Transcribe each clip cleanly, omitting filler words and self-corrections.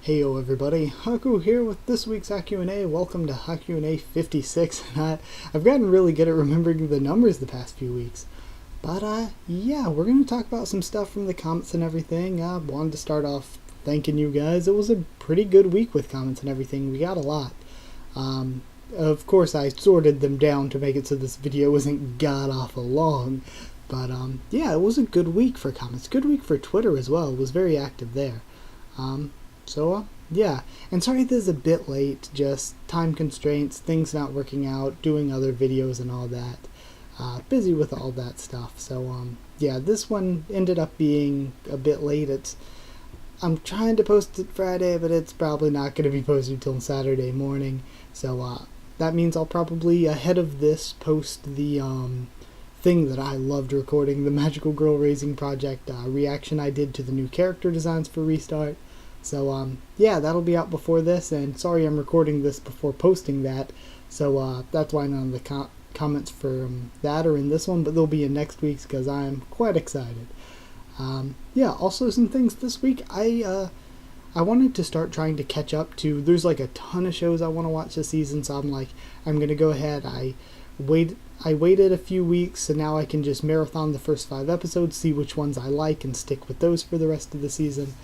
Heyo everybody, Haku here with this week's HaQ&A. Welcome to HaQ&A 56. I've gotten really good at remembering the numbers the past few weeks. But yeah, we're going to talk about some stuff from the comments and everything. I wanted to start off thanking you guys. It was a pretty good week with comments and everything. We got a lot. Of course, I sorted them down to make it so this video isn't god-awful long. But yeah, it was a good week for comments. Good week for Twitter as well. It was very active there. Yeah, and sorry this is a bit late, just time constraints, things not working out, doing other videos and all that. Busy with all that stuff, so yeah, this one ended up being a bit late. I'm trying to post it Friday, but it's probably not going to be posted until Saturday morning, so that means I'll probably, ahead of this, post the thing that I loved recording, the Magical Girl Raising Project reaction I did to the new character designs for Restart. So, yeah, that'll be out before this, and sorry I'm recording this before posting that, so that's why none of the comments for that are in this one, but they'll be in next week's, because I'm quite excited. Yeah, also some things this week, I wanted to start trying to catch up to, there's like a ton of shows I want to watch this season, so I'm going to go ahead, I waited a few weeks, and now I can just marathon the first 5 episodes, see which ones I like, and stick with those for the rest of the season.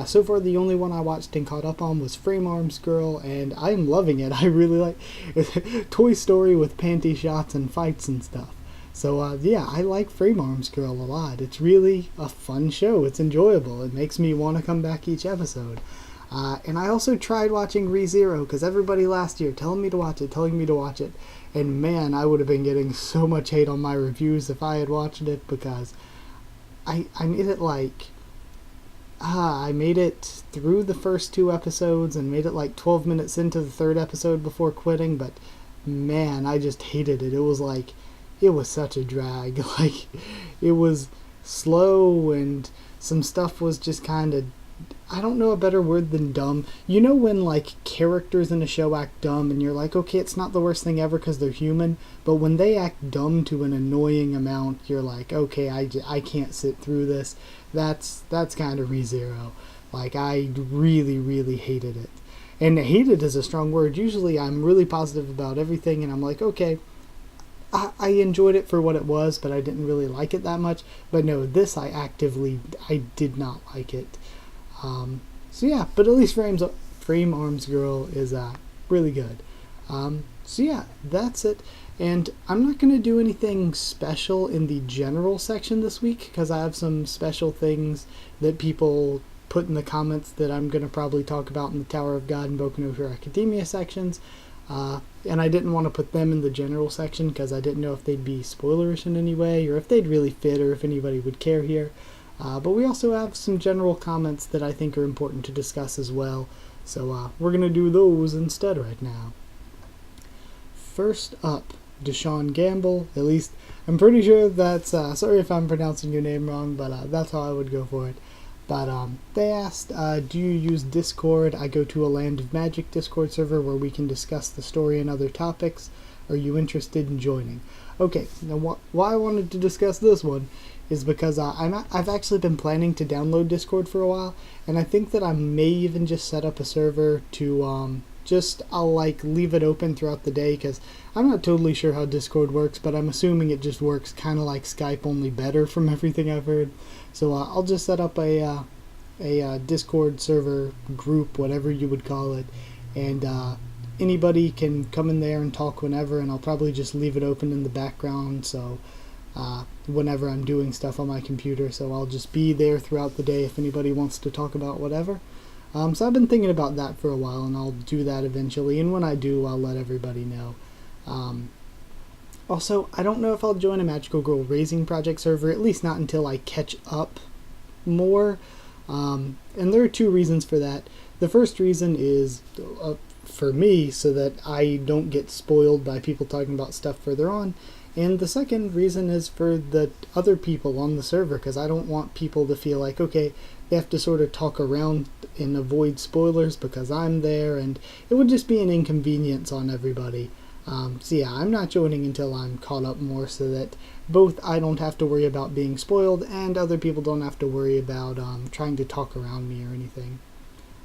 So far, the only one I watched and caught up on was Frame Arms Girl, and I'm loving it. I really like it. Toy Story with panty shots and fights and stuff. So, yeah, I like Frame Arms Girl a lot. It's really a fun show. It's enjoyable. It makes me want to come back each episode. And I also tried watching ReZero, because everybody last year telling me to watch it, and man, I would have been getting so much hate on my reviews if I had watched it, because I made it like... I made it through the first 2 episodes and made it like 12 minutes into the 3rd episode before quitting, but man, I just hated it. It was such a drag. Like, it was slow and some stuff was just kind of, I don't know a better word than dumb. You know when like characters in a show act dumb and you're like, okay, it's not the worst thing ever because they're human, but when they act dumb to an annoying amount, you're like, okay, I can't sit through this. That's kind of ReZero. Like, I really, really hated it. And hated is a strong word. Usually I'm really positive about everything and I'm like, okay, I enjoyed it for what it was, but I didn't really like it that much. But no, this I did not like it. So yeah, but at least Frame Arms Girl is really good. So yeah, that's it. And I'm not going to do anything special in the general section this week, because I have some special things that people put in the comments that I'm going to probably talk about in the Tower of God and Boku no Hero Academia sections. And I didn't want to put them in the general section, because I didn't know if they'd be spoilerish in any way, or if they'd really fit, or if anybody would care here. But we also have some general comments that I think are important to discuss as well. So we're going to do those instead right now. First up, Deshaun Gamble, at least I'm pretty sure that's, sorry if I'm pronouncing your name wrong, but that's how I would go for it. But they asked, do you use Discord? I go to a Land of Magic Discord server where we can discuss the story and other topics. Are you interested in joining? Okay, now why I wanted to discuss this one is because I've actually been planning to download Discord for a while, and I think that I may even just set up a server to I'll like leave it open throughout the day, because I'm not totally sure how Discord works, but I'm assuming it just works kind of like Skype, only better from everything I've heard. So I'll just set up a Discord server group, whatever you would call it, and anybody can come in there and talk whenever, and I'll probably just leave it open in the background, so whenever I'm doing stuff on my computer, so I'll just be there throughout the day if anybody wants to talk about whatever. So I've been thinking about that for a while, and I'll do that eventually, and when I do, I'll let everybody know. Also, I don't know if I'll join a Magical Girl Raising Project server, at least not until I catch up more, and there are 2 reasons for that. The first reason is, for me, so that I don't get spoiled by people talking about stuff further on, and the second reason is for the other people on the server, because I don't want people to feel like, okay, they have to sort of talk around and avoid spoilers because I'm there, and it would just be an inconvenience on everybody. So yeah, I'm not joining until I'm caught up more, so that both I don't have to worry about being spoiled and other people don't have to worry about trying to talk around me or anything.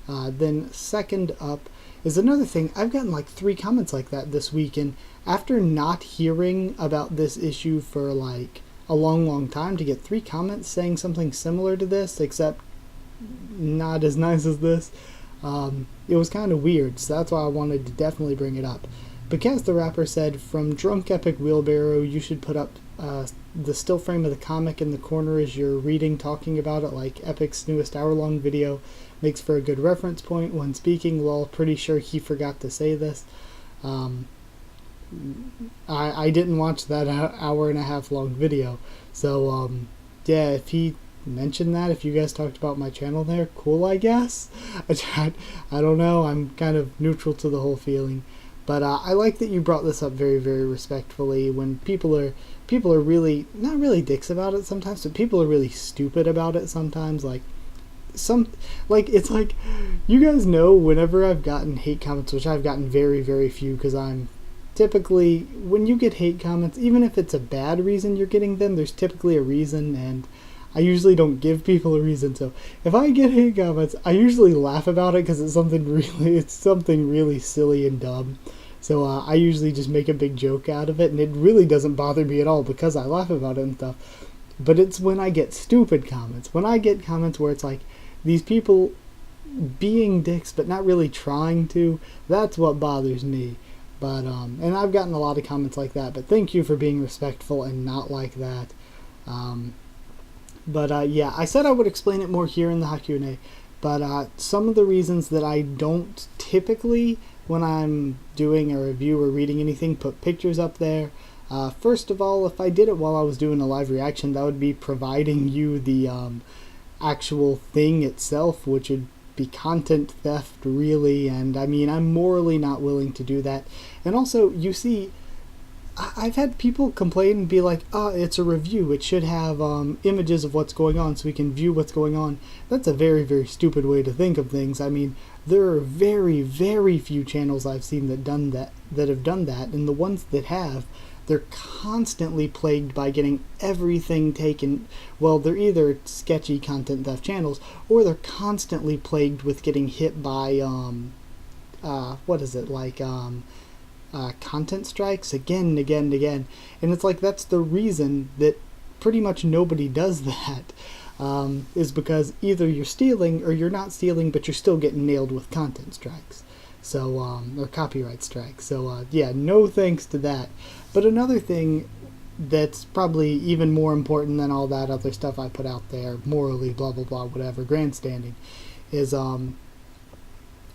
Then second up is another thing. I've gotten like 3 comments like that this week, and after not hearing about this issue for like a long time, to get 3 comments saying something similar to this, except not as nice as this, it was kind of weird, so that's why I wanted to definitely bring it up. Because the rapper said, from Drunk Epic Wheelbarrow, you should put up the still frame of the comic in the corner as you're reading, talking about it, like Epic's newest hour-long video makes for a good reference point when speaking. Lol, pretty sure he forgot to say this. I didn't watch that hour-and-a-half long video, so yeah, if he mentioned that, if you guys talked about my channel there, cool, I guess. I don't know, I'm kind of neutral to the whole feeling. But I like that you brought this up very, very respectfully. When people are really, not really dicks about it sometimes, but people are really stupid about it sometimes. It's like, you guys know, whenever I've gotten hate comments, which I've gotten very, very few, because I'm typically, when you get hate comments, even if it's a bad reason you're getting them, there's typically a reason, and I usually don't give people a reason. So if I get hate comments, I usually laugh about it because it's something really silly and dumb. So I usually just make a big joke out of it, and it really doesn't bother me at all because I laugh about it and stuff. But it's when I get stupid comments, when I get comments where it's like these people being dicks but not really trying to, that's what bothers me. But and I've gotten a lot of comments like that, but thank you for being respectful and not like that. Yeah, I said I would explain it more here in the HaQ&A, but some of the reasons that I don't typically, when I'm doing a review or reading anything, put pictures up there. First of all, if I did it while I was doing a live reaction, that would be providing you the actual thing itself, which would be content theft, really, and I mean, I'm morally not willing to do that. And also, you see, I've had people complain and be like, it's a review, it should have images of what's going on so we can view what's going on. That's a very, very stupid way to think of things. I mean, there are very, very few channels I've seen that have done that, and the ones that have, they're constantly plagued by getting everything taken. Well, they're either sketchy content theft channels, or they're constantly plagued with getting hit by, content strikes again and again and again. And it's like, that's the reason that pretty much nobody does that, is because either you're stealing or you're not stealing, but you're still getting nailed with content strikes. So, or copyright strikes. So, yeah, no thanks to that. But another thing that's probably even more important than all that other stuff I put out there, morally, blah, blah, blah, whatever, grandstanding, is, and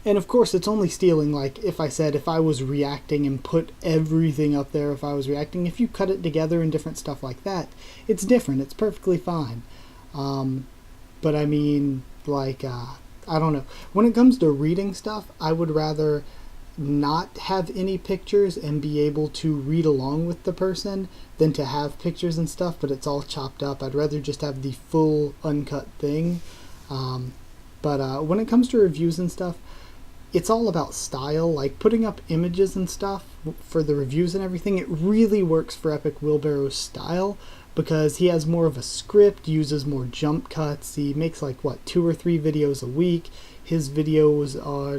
of course it's only stealing, like if I was reacting and put everything up there, if you cut it together and different stuff like that, it's different, it's perfectly fine. But I mean, like, I don't know. When it comes to reading stuff, I would rather not have any pictures and be able to read along with the person than to have pictures and stuff, but it's all chopped up. I'd rather just have the full uncut thing. But when it comes to reviews and stuff, it's all about style. Like putting up images and stuff for the reviews and everything, it really works for Epic Wheelbarrow's style, because he has more of a script, uses more jump cuts. He makes like, 2 or 3 videos a week. His videos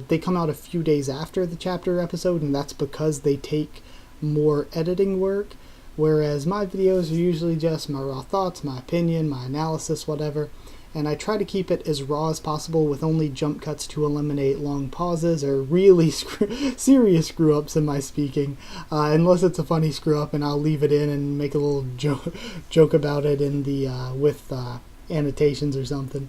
they come out a few days after the chapter episode, and that's because they take more editing work, whereas my videos are usually just my raw thoughts, my opinion, my analysis, whatever. And I try to keep it as raw as possible with only jump cuts to eliminate long pauses or really serious screw-ups in my speaking, unless it's a funny screw-up, and I'll leave it in and make a little joke about it in the with annotations or something.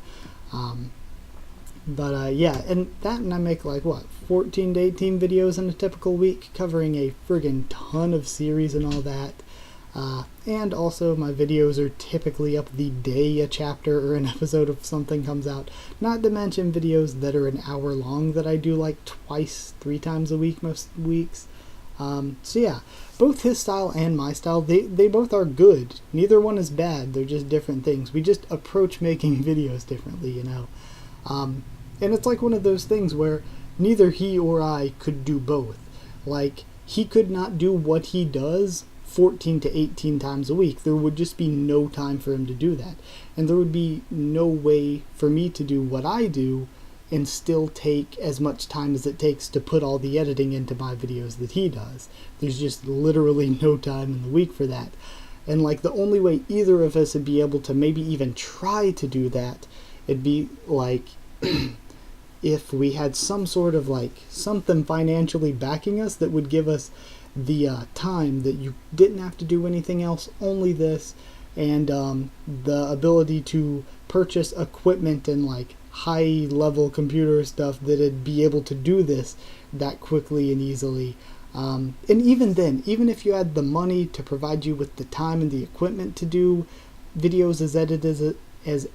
Yeah, and I make like 14 to 18 videos in a typical week, covering a friggin' ton of series and all that. And also my videos are typically up the day a chapter or an episode of something comes out, not to mention videos that are an hour long that I do like twice, 3 times a week most weeks. So yeah, both his style and my style, they both are good. Neither one is bad, they're just different things. We just approach making videos differently, you know. And it's like one of those things where neither he or I could do both. Like, he could not do what he does 14 to 18 times a week. There would just be no time for him to do that. And there would be no way for me to do what I do and still take as much time as it takes to put all the editing into my videos that he does. There's just literally no time in the week for that. And like the only way either of us would be able to maybe even try to do that, it'd be like if we had some sort of like something financially backing us that would give us the time that you didn't have to do anything else, only this, and the ability to purchase equipment and like high level computer stuff that'd be able to do this that quickly and easily. And even then, even if you had the money to provide you with the time and the equipment to do videos as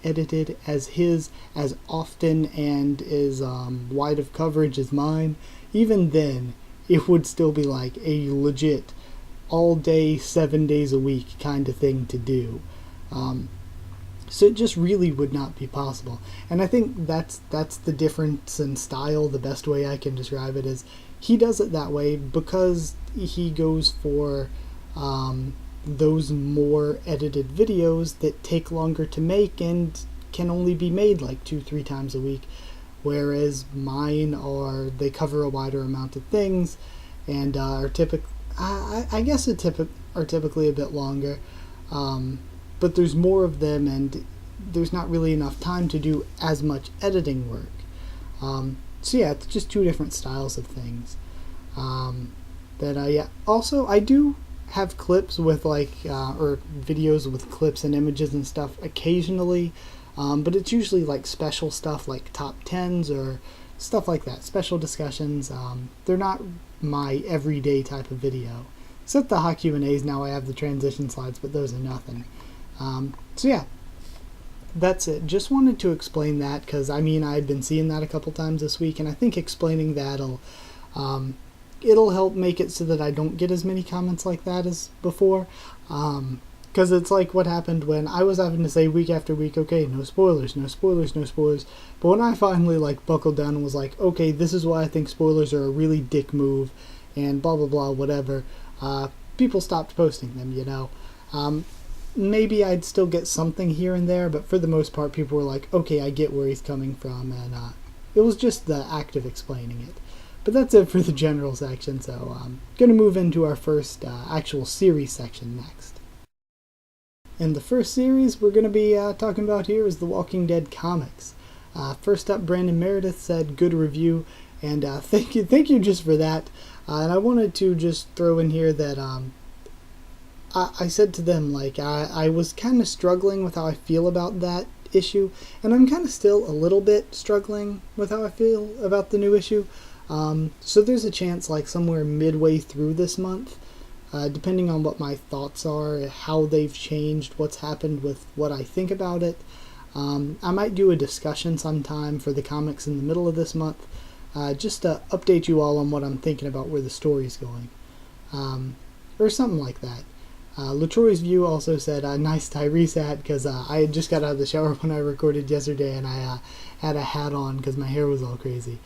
edited as his, as often and as wide of coverage as mine, even then it would still be like a legit all day, 7 days a week kind of thing to do. So it just really would not be possible. And I think that's the difference in style. The best way I can describe it is he does it that way because he goes for those more edited videos that take longer to make and can only be made like 2-3 times a week, whereas mine they cover a wider amount of things and are typically a bit longer, but there's more of them and there's not really enough time to do as much editing work. So yeah, it's just two different styles of things. Also I do have clips with like or videos with clips and images and stuff occasionally, but it's usually like special stuff like top 10s or stuff like that, special discussions. They're not my everyday type of video, except the HaQ&As. Now I have the transition slides, but those are nothing. So yeah, that's it. Just wanted to explain that because I mean I've been seeing that a couple times this week, and I think explaining that'll it'll help make it so that I don't get as many comments like that as before. Because it's like what happened when I was having to say week after week, okay, no spoilers, no spoilers, no spoilers. But when I finally like buckled down and was like, okay, this is why I think spoilers are a really dick move, and blah blah blah, whatever, people stopped posting them, you know. Maybe I'd still get something here and there, but for the most part, people were like, okay, I get where he's coming from, and it was just the act of explaining it. But that's it for the general section, so I'm going to move into our first actual series section next. And the first series we're going to be talking about here is The Walking Dead comics. First up, Brandon Meredith said, good review, and thank you just for that. And I wanted to just throw in here that I said to them, like, I was kind of struggling with how I feel about that issue, and I'm kind of still a little bit struggling with how I feel about the new issue. So there's a chance, like, somewhere midway through this month, depending on what my thoughts are, how they've changed, what's happened with what I think about it, I might do a discussion sometime for the comics in the middle of this month, just to update you all on what I'm thinking about where the story's going, or something like that. LaTroy's View also said, nice Tyrese hat, because I had just got out of the shower when I recorded yesterday, and I had a hat on because my hair was all crazy.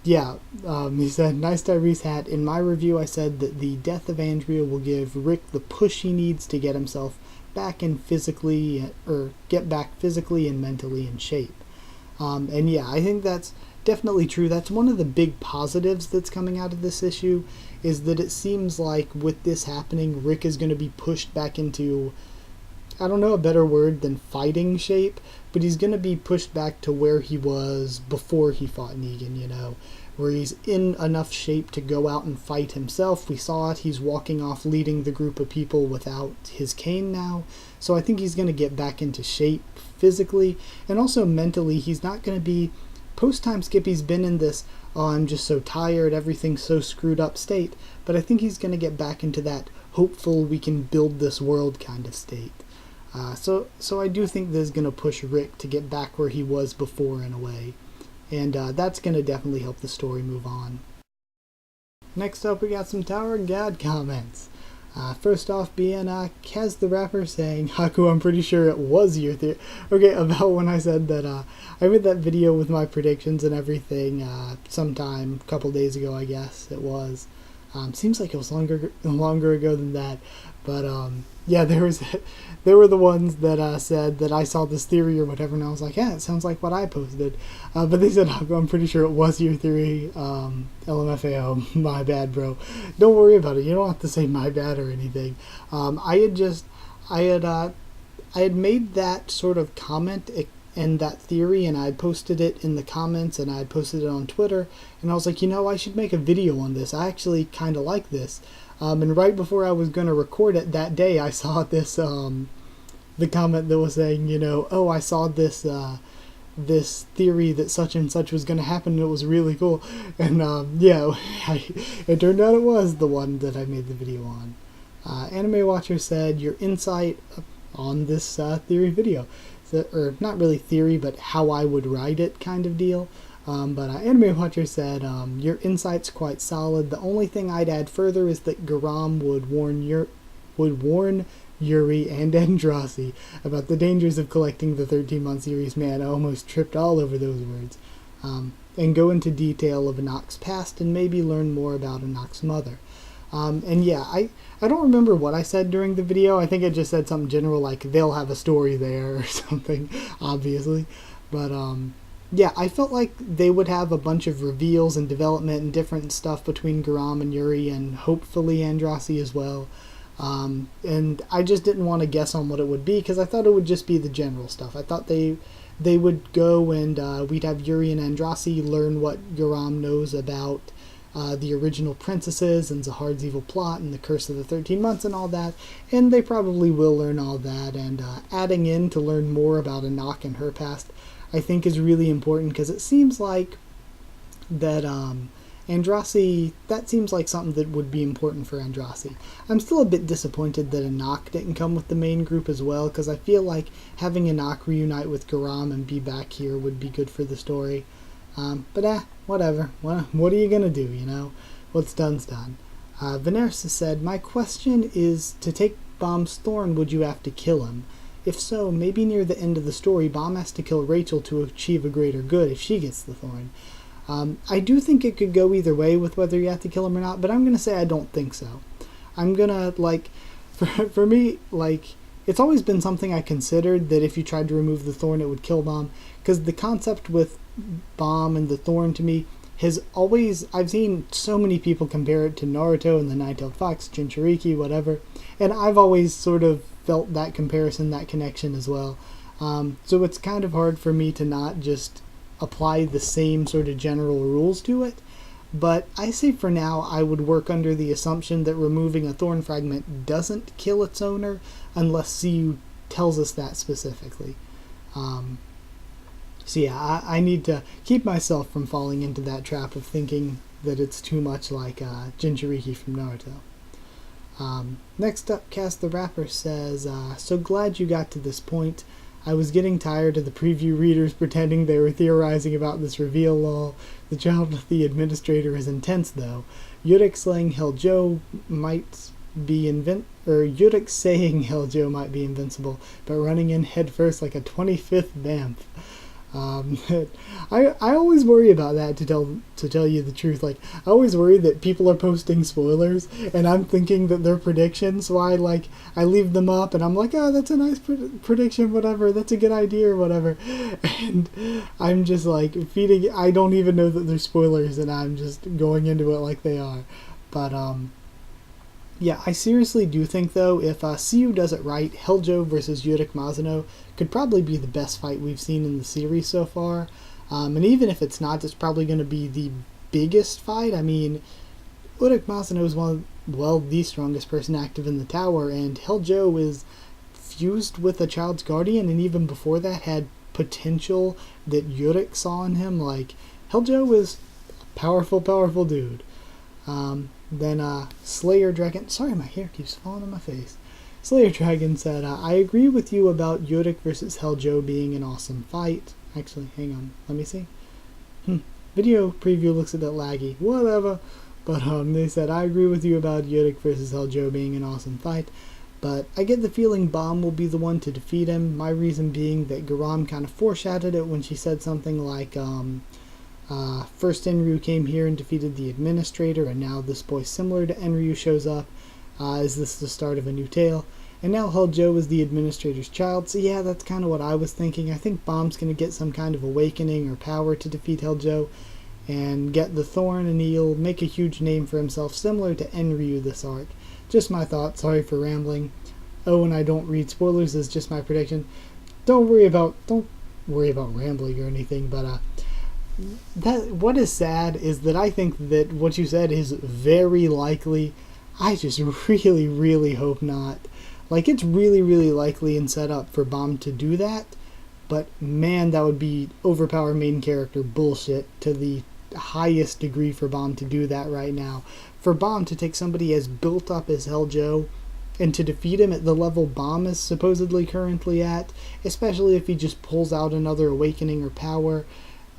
He said, nice Tyrese hat. In my review, I said that the death of Andrea will give Rick the push he needs to get himself back in physically, or get back physically and mentally in shape. And yeah, I think that's definitely true. That's one of the big positives that's coming out of this issue, is that it seems like with this happening, Rick is going to be pushed back into, I don't know a better word than fighting shape, but he's going to be pushed back to where he was before he fought Negan, you know, where he's in enough shape to go out and fight himself. We saw it, he's walking off leading the group of people without his cane now, so I think he's going to get back into shape physically, and also mentally. He's not going to be, post-time skip, he's been in this, oh, I'm just so tired, everything's so screwed up state, but I think he's going to get back into that hopeful we can build this world kind of state. So I do think this is going to push Rick to get back where he was before in a way, and that's going to definitely help the story move on. Next up, we got some Tower of God comments. First off, BnHA, Kaz the rapper saying, Haku, I'm pretty sure it was your theory. Okay, about when I said that I made that video with my predictions and everything sometime a couple days ago, I guess it was. Seems like it was longer ago than that, but yeah, there were the ones that said that I saw this theory or whatever, and I was like, yeah, it sounds like what I posted. But they said, I'm pretty sure it was your theory. LMFAO, my bad, bro. Don't worry about it. You don't have to say my bad or anything. I had made that sort of comment and that theory, and I had posted it in the comments, and I had posted it on Twitter, and I was like, I should make a video on this. I actually kind of like this. And right before I was going to record it that day, I saw this, the comment that was saying, oh, I saw this, this theory that such and such was going to happen, and it was really cool. And, yeah, it turned out it was the one that I made the video on. Anime Watcher said, your insight on this theory video. Or not really theory, but how I would write it kind of deal. But Anime Watcher said, your insight's quite solid. The only thing I'd add further is that Garam would warn Yuri and Andrasi about the dangers of collecting the 13-month series. Man, I almost tripped all over those words. And go into detail of Anok's past and maybe learn more about Anok's mother. And yeah, I don't remember what I said during the video. I think I just said something general like they'll have a story there or something, obviously. But yeah, I felt like they would have a bunch of reveals and development and different stuff between Garam and Yuri and hopefully Andrasi as well. And I just didn't want to guess on what it would be because I thought it would just be the general stuff. I thought they would go and we'd have Yuri and Andrasi learn what Garam knows about the original princesses and Zahard's evil plot and the curse of the 13 months and all that, and they probably will learn all that, and adding in to learn more about Anok and her past I think is really important because it seems like that Andrasi, that seems like something that would be important for Andrasi. I'm still a bit disappointed that Anok didn't come with the main group as well because I feel like having Anok reunite with Garam and be back here would be good for the story. But whatever. What are you gonna do, What's done's done. Venersa said, my question is, to take Bomb's thorn, would you have to kill him? If so, maybe near the end of the story, Bomb has to kill Rachel to achieve a greater good if she gets the thorn. I do think it could go either way with whether you have to kill him or not, but I'm gonna say I don't think so. I'm gonna, for me, it's always been something I considered that if you tried to remove the thorn, it would kill Bomb, because the concept with Bomb and the thorn to me has always, I've seen so many people compare it to Naruto and the Nine-Tailed Fox, Jinchuriki, whatever, and I've always sort of felt that comparison, that connection as well. So it's kind of hard for me to not just apply the same sort of general rules to it, but I say for now I would work under the assumption that removing a thorn fragment doesn't kill its owner unless CU tells us that specifically. So yeah, I need to keep myself from falling into that trap of thinking that it's too much like Jinchuriki from Naruto. Next up, Cast the Rapper says, so glad you got to this point. I was getting tired of the preview readers pretending they were theorizing about this reveal lol. The child with the administrator is intense though. Yurik saying Heljo might be Yurik saying Heljo might be invincible, but running in headfirst like a 25th Bamf. I always worry about that, to tell you the truth. I always worry that people are posting spoilers and I'm thinking that they're predictions, so I leave them up and I'm like, oh, that's a nice prediction, whatever, that's a good idea or whatever, and I'm just feeding, I don't even know that they're spoilers and I'm just going into it like they are. But yeah, I seriously do think though, if CU does it right, Heljo versus Yurik Mizuno could probably be the best fight we've seen in the series so far. And even if it's not, it's probably going to be the biggest fight. I mean, Yurik Mizuno is the strongest person active in the tower, and Heljo is fused with a child's guardian, and even before that had potential that Yurik saw in him. Heljo is a powerful, powerful dude. Then Slayer Dragon, sorry my hair keeps falling on my face. Slayer Dragon said, I agree with you about Yurik versus Heljo being an awesome fight. Actually, hang on, let me see. Video preview looks a bit laggy, whatever. But they said, I agree with you about Yurik versus Heljo being an awesome fight, but I get the feeling Bomb will be the one to defeat him. My reason being that Garam kind of foreshadowed it when she said something like, First Enryu came here and defeated the administrator, and now this boy similar to Enryu shows up. Is this the start of a new tale? And now HaQ is the administrator's child, so yeah, that's kind of what I was thinking. I think Bomb's going to get some kind of awakening or power to defeat HaQ and get the thorn, and he'll make a huge name for himself, similar to Enryu this arc. Just my thought, sorry for rambling. Oh, and I don't read spoilers, is just my prediction. Don't worry about rambling or anything, but what is sad is that I think that what you said is very likely. I just really, really hope not. Like, it's really, really likely and set up for Bomb to do that, but man, that would be overpower main character bullshit to the highest degree for Bomb to do that right now. For Bomb to take somebody as built up as HaQ and to defeat him at the level Bomb is supposedly currently at, especially if he just pulls out another awakening or power,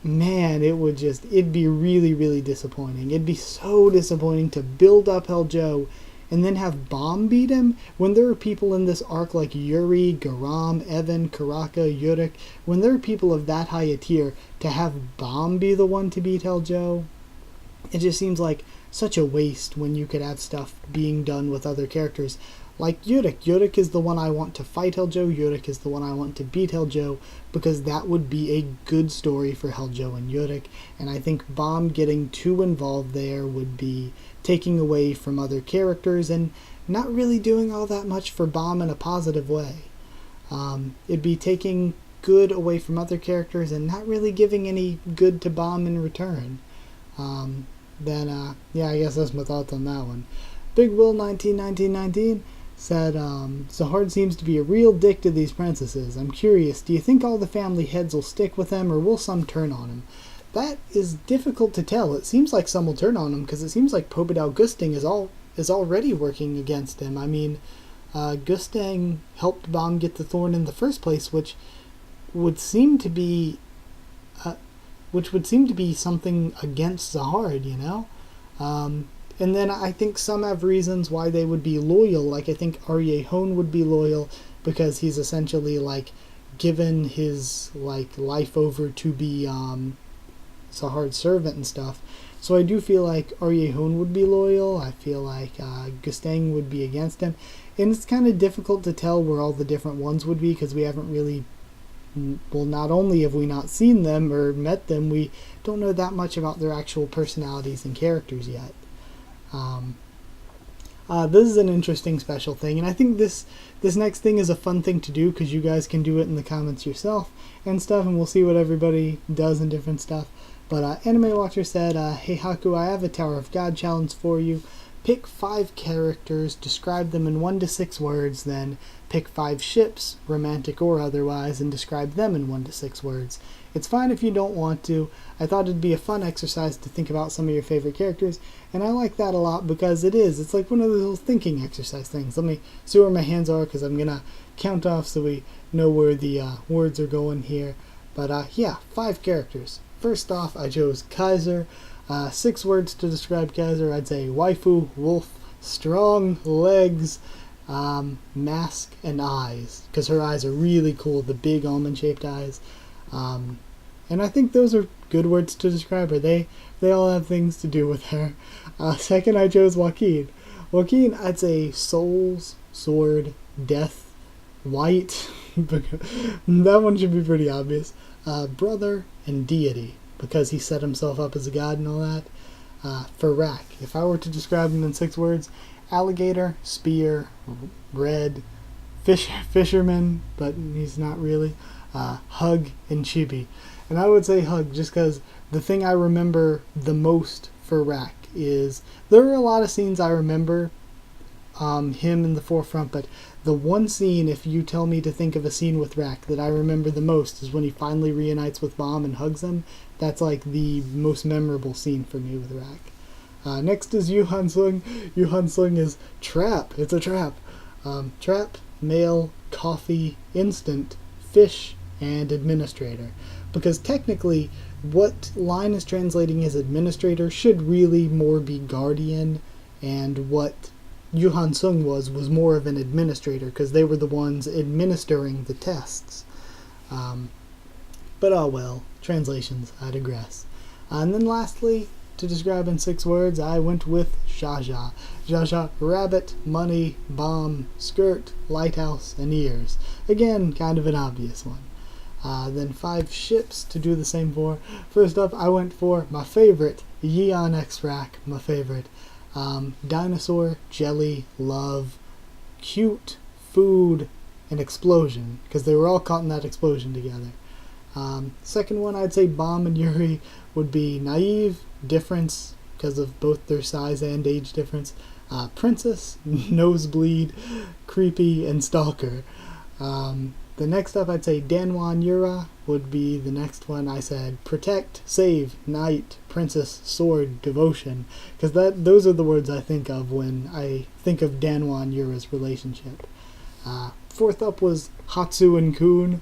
man, it'd be really, really disappointing. It'd be so disappointing to build up HaQ and then have Bomb beat him when there are people in this arc like Yuri, Garam, Evan, Karaka, Yurik. When there are people of that high a tier, to have Bomb be the one to beat HaQ, it just seems like such a waste when you could have stuff being done with other characters. Like Yurik. Yurik is the one I want to fight HaQ, Yurik is the one I want to beat HaQ, because that would be a good story for HaQ and Yurik, and I think Bomb getting too involved there would be taking away from other characters and not really doing all that much for Bomb in a positive way. It'd be taking good away from other characters and not really giving any good to Bomb in return. Yeah, I guess that's my thoughts on that one. Big Will 1919 said, Zahard seems to be a real dick to these princesses. I'm curious, do you think all the family heads will stick with him, or will some turn on him? That is difficult to tell. It seems like some will turn on him, because it seems like Pobedao Gusting is already working against him. I mean, Gusting helped Bomb get the thorn in the first place, which would seem to be something against Zahard, you know? And then I think some have reasons why they would be loyal. Like, I think Aryehon would be loyal because he's essentially, like, given his, like, life over to be Zahard's servant and stuff. So I do feel like Aryehon would be loyal. I feel like Gustang would be against him. And it's kind of difficult to tell where all the different ones would be, because we haven't really... Well, not only have we not seen them or met them, we don't know that much about their actual personalities and characters yet. This is an interesting special thing, and I think this next thing is a fun thing to do, because you guys can do it in the comments yourself and stuff, and we'll see what everybody does and different stuff. But Anime Watcher said, hey Haku, I have a Tower of God challenge for you. Pick 5 characters, describe them in 1 to 6 words, then pick 5 ships, romantic or otherwise, and describe them in 1 to 6 words. It's fine if you don't want to. I thought it'd be a fun exercise to think about some of your favorite characters, and I like that a lot because it's like one of those thinking exercise things. Let me see where my hands are, because I'm going to count off so we know where the words are going here. But yeah, 5 characters. First off, I chose Kaiser. 6 words to describe Kaiser. I'd say waifu, wolf, strong legs, mask, and eyes, because her eyes are really cool, the big almond-shaped eyes. And I think those are good words to describe her. They all have things to do with her. Second, I chose Joaquin. Joaquin, I'd say souls, sword, death, white. That one should be pretty obvious. Brother, and deity, because he set himself up as a god and all that. For Rak, if I were to describe him in 6 words, alligator, spear, red, fisherman, but he's not really, hug, and chibi. And I would say hug just because the thing I remember the most for Rak is, there are a lot of scenes I remember him in the forefront, but the one scene, if you tell me to think of a scene with Rak that I remember the most, is when he finally reunites with Bomb and hugs him. That's like the most memorable scene for me with Rak. Next is Yuhan Sung. Yuhan Sung is trap. It's a trap. Trap, mail, coffee, instant, fish, and administrator. Because technically, what line is translating as administrator should really more be guardian, and what Yuhan Sung was more of an administrator, because they were the ones administering the tests. But oh well, translations, I digress. And then lastly, to describe in 6 words, I went with Jaja. Jaja, rabbit, money, bomb, skirt, lighthouse, and ears. Again, kind of an obvious one. Then 5 ships to do the same for. First up, I went for my favorite, Yeon X-Rack, my favorite. Dinosaur, jelly, love, cute, food, and explosion, because they were all caught in that explosion together. Second one, I'd say Bomb and Yuri would be naive, difference, because of both their size and age difference, princess, nosebleed, creepy, and stalker. The next up, I'd say Danwan Yura would be the next one. I said protect, save, knight, princess, sword, devotion, because those are the words I think of when I think of Danwan Yura's relationship. Fourth up was Hatsu and Kun,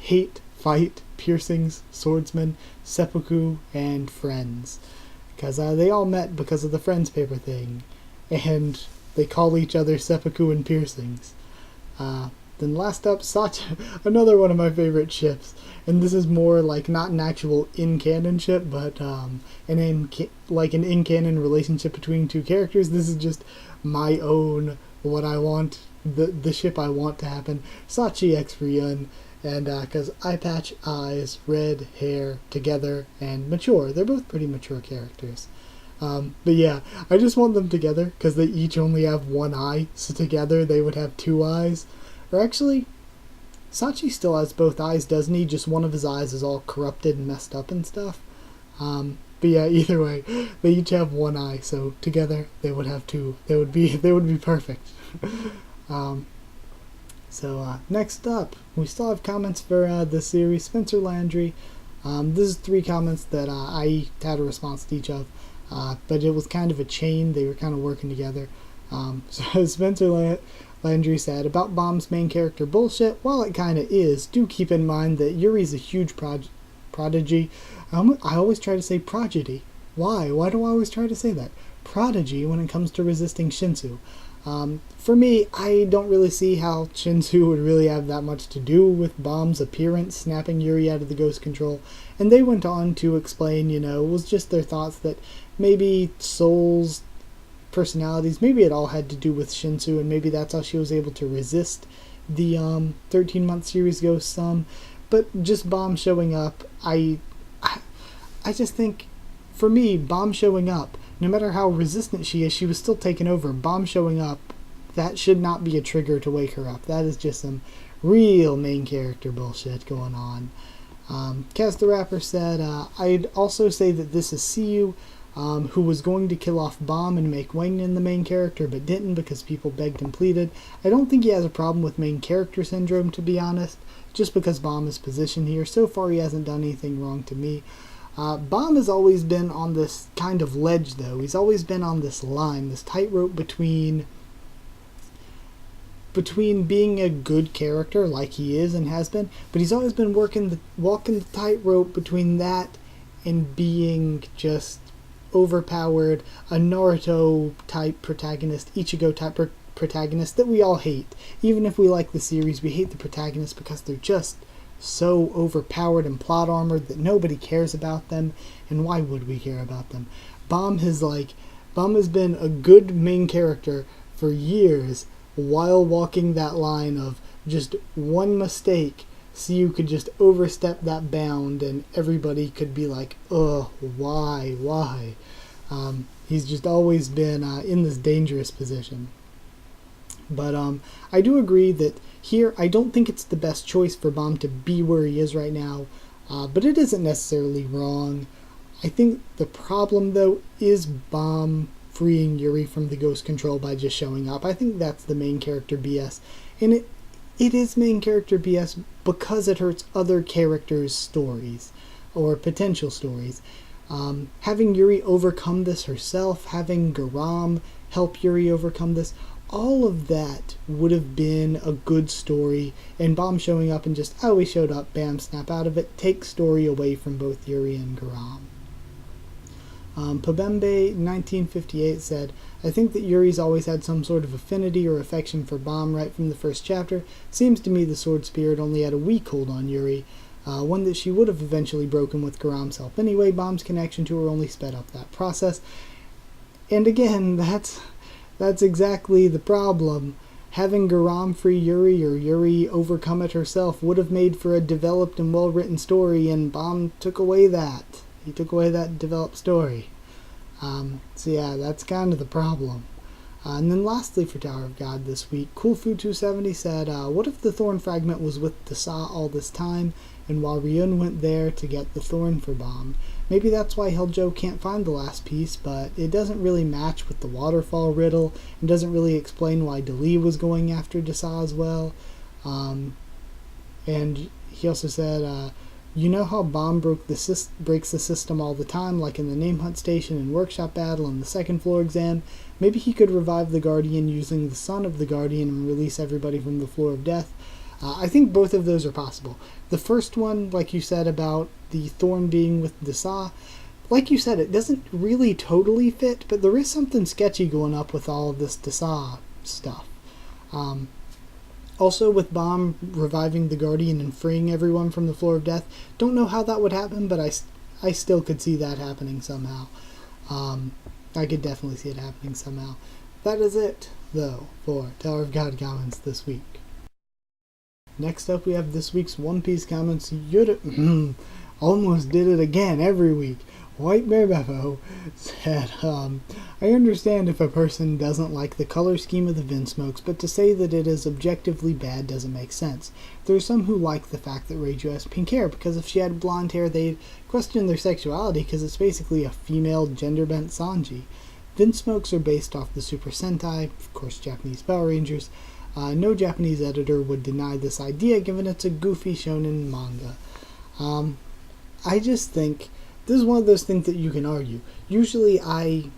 hate, fight, piercings, swordsman, seppuku, and friends, because they all met because of the Friends paper thing, and they call each other seppuku and piercings. Then last up, Sacha, another one of my favorite ships, and this is more like not an actual in-canon ship, but an in-canon relationship between 2 characters. This is just my own, what I want, the ship I want to happen. Sachi X Ryun, and because eye patch, eyes, red hair, together, and mature. They're both pretty mature characters. But yeah, I just want them together because they each only have 1 eye, so together they would have 2 eyes. Or actually, Sachi still has both eyes, doesn't he? Just one of his eyes is all corrupted and messed up and stuff. But yeah, either way, they each have 1 eye, so together they would have 2. They would be perfect. So next up, we still have comments for the series. Spencer Landry. This is 3 comments that I had a response to each of, but it was kind of a chain. They were kind of working together. So Spencer Landry said, about Bomb's main character bullshit, while it kinda is, do keep in mind that Yuri's a huge prodigy. I always try to say prodigy. Why? Why do I always try to say that? Prodigy when it comes to resisting Shinsu. For me, I don't really see how Shinsu would really have that much to do with Bomb's appearance snapping Yuri out of the ghost control. And they went on to explain, it was just their thoughts that maybe Soul's personalities, maybe it all had to do with Shinsu, and maybe that's how she was able to resist the 13-month series ghost some. But just Bomb showing up, I just think, for me, Bomb showing up, no matter how resistant she is, she was still taken over. Bomb showing up, that should not be a trigger to wake her up. That is just some real main character bullshit going on. Kaz the Rapper said, I'd also say that this is Siyu, who was going to kill off Bomb and make Wangnan the main character, but didn't because people begged and pleaded. I don't think he has a problem with main character syndrome, to be honest, just because Bomb is positioned here. So far he hasn't done anything wrong to me. Bomb has always been on this kind of ledge, though. He's always been on this line, this tightrope between being a good character, like he is and has been, but he's always been walking the tightrope between that and being just overpowered, a Naruto-type protagonist, Ichigo-type protagonist that we all hate. Even if we like the series, we hate the protagonists because they're just so overpowered and plot armored that nobody cares about them, and why would we care about them? Bomb has been a good main character for years while walking that line of just one mistake so you could just overstep that bound and everybody could be like, ugh, why? He's just always been in this dangerous position. But I do agree that here, I don't think it's the best choice for Bomb to be where he is right now, but it isn't necessarily wrong. I think the problem, though, is Bomb freeing Yuri from the ghost control by just showing up. I think that's the main character BS, and it is main character BS because it hurts other characters' stories, or potential stories. Having Yuri overcome this herself, having Garam help Yuri overcome this, all of that would have been a good story, and Bomb showing up and just, oh, we showed up, bam, snap out of it, take story away from both Yuri and Garam. Pabembe 1958 said, I think that Yuri's always had some sort of affinity or affection for Bomb right from the first chapter. Seems to me the sword spirit only had a weak hold on Yuri. one that she would have eventually broken with Garam's help anyway. Bomb's connection to her only sped up that process. And again, that's exactly the problem. Having Garam free Yuri, or Yuri overcome it herself, would have made for a developed and well-written story, and Bomb took away that. He took away that developed story. So yeah, that's kind of the problem. And then lastly for Tower of God this week, CoolFood270 said, what if the Thorn fragment was with Dasa all this time, and while Ryun went there to get the Thorn for Bomb? Maybe that's why Helljo can't find the last piece, but it doesn't really match with the waterfall riddle, and doesn't really explain why Dali was going after Dasa as well. And he also said, you know how Bomb breaks the system all the time, like in the Name Hunt Station and Workshop Battle and the second floor exam? Maybe he could revive the Guardian using the son of the Guardian and release everybody from the floor of death. I think both of those are possible. The first one, like you said about the Thorn being with Dasa, like you said, it doesn't really totally fit, but there is something sketchy going up with all of this Dasa stuff. Also, with Bomb reviving the Guardian and freeing everyone from the floor of death, don't know how that would happen, but I still could see that happening somehow. I could definitely see it happening somehow. That is it, though, for Tower of God comments this week. Next up, we have this week's One Piece comments. Yuri almost did it again every week. White Bear Beppo said, I understand if a person doesn't like the color scheme of the Vinsmokes, but to say that it is objectively bad doesn't make sense. There are some who like the fact that Reiju has pink hair, because if she had blonde hair, they'd question their sexuality, because it's basically a female gender-bent Sanji. Vinsmokes are based off the Super Sentai, of course Japanese Power Rangers. No Japanese editor would deny this idea, given it's a goofy shonen manga. I just think this is one of those things that you can argue. Usually I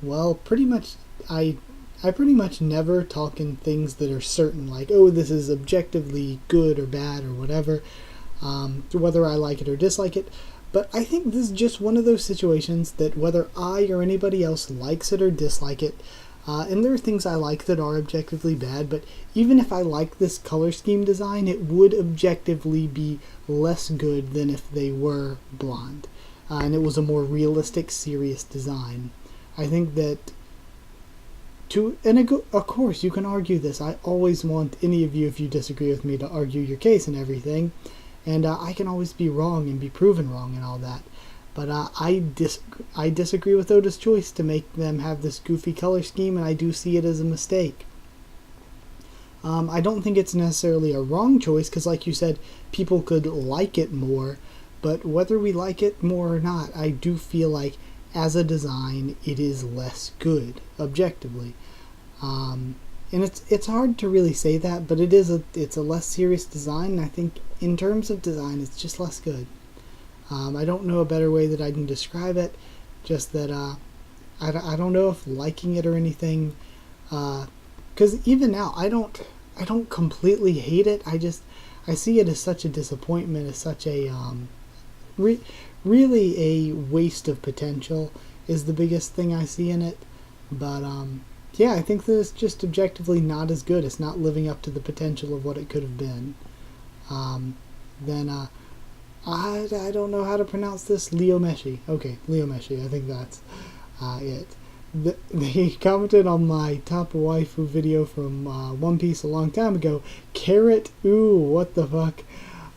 pretty much never talk in things that are certain, like, oh, this is objectively good or bad or whatever, whether I like it or dislike it. But I think this is just one of those situations that whether I or anybody else likes it or dislike it, and there are things I like that are objectively bad, but even if I like this color scheme design, it would objectively be less good than if they were blonde. And it was a more realistic, serious design. I think that of course, you can argue this. I always want any of you, if you disagree with me, to argue your case and everything. And I can always be wrong and be proven wrong and all that. But I disagree with Oda's choice to make them have this goofy color scheme, and I do see it as a mistake. I don't think it's necessarily a wrong choice, because like you said, people could like it more. But whether we like it more or not, I do feel like, as a design, it is less good, objectively. And it's hard to really say that, but it's a less serious design, and I think in terms of design, it's just less good. I don't know a better way that I can describe it, just that I don't know if liking it or anything, because even now, I don't completely hate it. I see it as such a disappointment, as such a really a waste of potential is the biggest thing I see in it. But yeah, I think that it's just objectively not as good. It's not living up to the potential of what it could have been. Then I don't know how to pronounce this. Leomeshi. Okay, Leomeshi. I think that's it. They commented on my top waifu video from One Piece a long time ago. Carrot, ooh, what the fuck.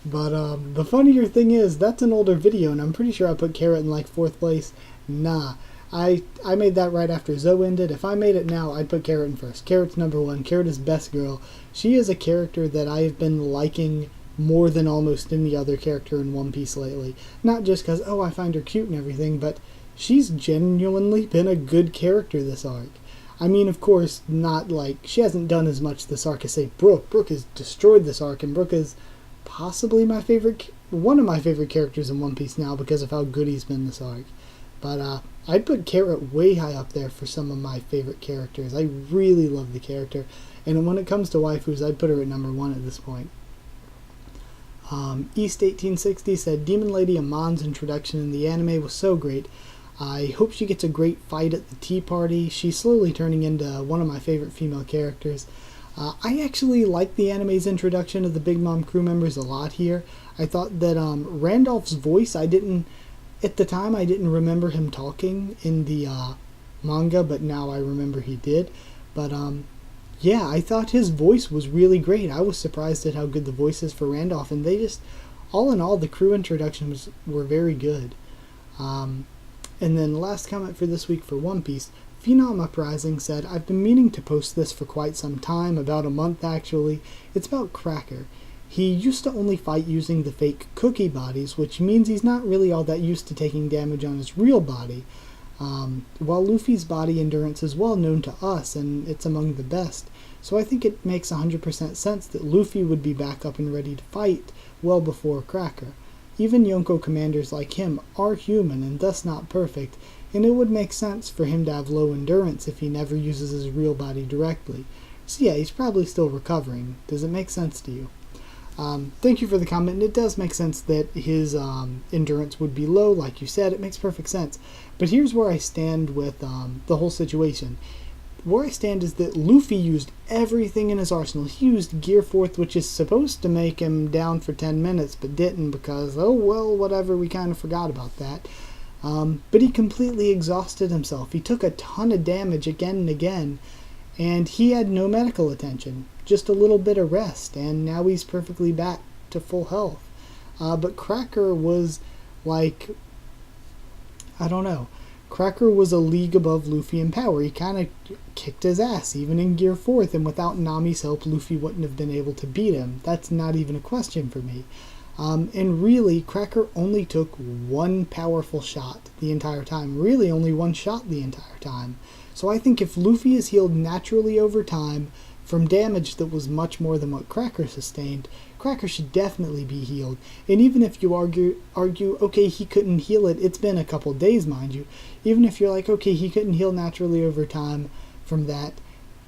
But the funnier thing is, that's an older video, and I'm pretty sure I put Carrot in like 4th place. Nah, I made that right after Zoe ended. If I made it now, I'd put Carrot in first. Carrot's number 1. Carrot is best girl. She is a character that I've been liking more than almost any other character in One Piece lately. Not just because, oh, I find her cute and everything, but she's genuinely been a good character this arc. I mean, of course, not like, she hasn't done as much this arc as, say, Brook. Brook has destroyed this arc, and Brook is possibly one of my favorite characters in One Piece now because of how good he's been this arc. But I'd put Carrot way high up there for some of my favorite characters. I really love the character, and when it comes to waifus, I'd put her at number 1 at this point. East 1860 said, Demon Lady Amon's introduction in the anime was so great. I hope she gets a great fight at the tea party. She's slowly turning into one of my favorite female characters. I actually like the anime's introduction of the Big Mom crew members a lot here. I thought that Randolph's voice, at the time I didn't remember him talking in the manga, but now I remember he did. But yeah, I thought his voice was really great. I was surprised at how good the voice is for Randolph, and they just, all in all, the crew introductions were very good. And then last comment for this week for One Piece, Phenom Uprising said, I've been meaning to post this for quite some time, about a month actually. It's about Cracker. He used to only fight using the fake cookie bodies, which means he's not really all that used to taking damage on his real body. While Luffy's body endurance is well known to us, and it's among the best, so I think it makes 100% sense that Luffy would be back up and ready to fight well before Cracker. Even Yonko commanders like him are human and thus not perfect, and it would make sense for him to have low endurance if he never uses his real body directly. So yeah, he's probably still recovering. Does it make sense to you? Thank you for the comment, and it does make sense that his endurance would be low, like you said. It makes perfect sense. But here's where I stand with the whole situation. Where I stand is that Luffy used everything in his arsenal. He used Gear 4th, which is supposed to make him down for 10 minutes, but didn't because, oh well, whatever, we kind of forgot about that. But he completely exhausted himself. He took a ton of damage again and again, and he had no medical attention. Just a little bit of rest, and now he's perfectly back to full health. But Cracker was like, I don't know. Cracker was a league above Luffy in power. He kind of kicked his ass, even in Gear 4th, and without Nami's help, Luffy wouldn't have been able to beat him. That's not even a question for me. And really, Cracker only took one powerful shot the entire time. Really, only one shot the entire time. So I think if Luffy is healed naturally over time from damage that was much more than what Cracker sustained, Cracker should definitely be healed. And even if you argue, okay, he couldn't heal it, it's been a couple days, mind you. Even if you're like, okay, he couldn't heal naturally over time from that,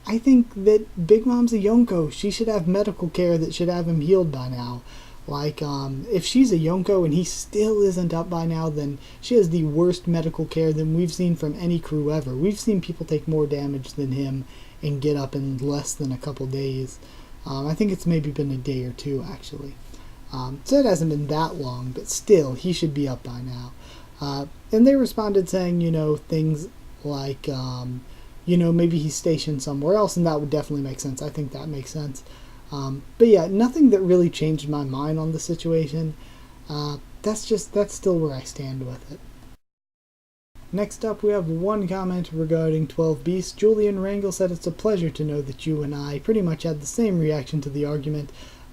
I think that Big Mom's a Yonko. She should have medical care that should have him healed by now. Like, if she's a Yonko and he still isn't up by now, then she has the worst medical care than we've seen from any crew ever. We've seen people take more damage than him and get up in less than a couple days. I think it's maybe been a day or two, actually. So it hasn't been that long, but still, he should be up by now. And they responded saying, things like, maybe he's stationed somewhere else, and that would definitely make sense. I think that makes sense. But yeah, nothing that really changed my mind on the situation. That's still where I stand with it. Next up, we have one comment regarding 12 Beasts. Julian Rangel said, it's a pleasure to know that you and I pretty much had the same reaction to the argument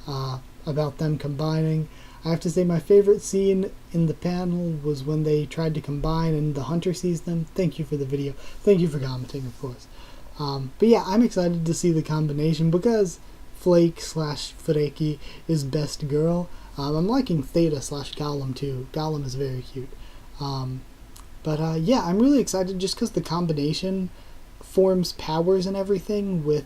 about them combining. I have to say my favorite scene in the panel was when they tried to combine and the hunter sees them. Thank you for the video. Thank you for commenting, of course. But yeah, I'm excited to see the combination because Flake/Fureki is best girl. I'm liking Theta/Gollum too. Gollum is very cute. But yeah, I'm really excited just because the combination forms powers and everything with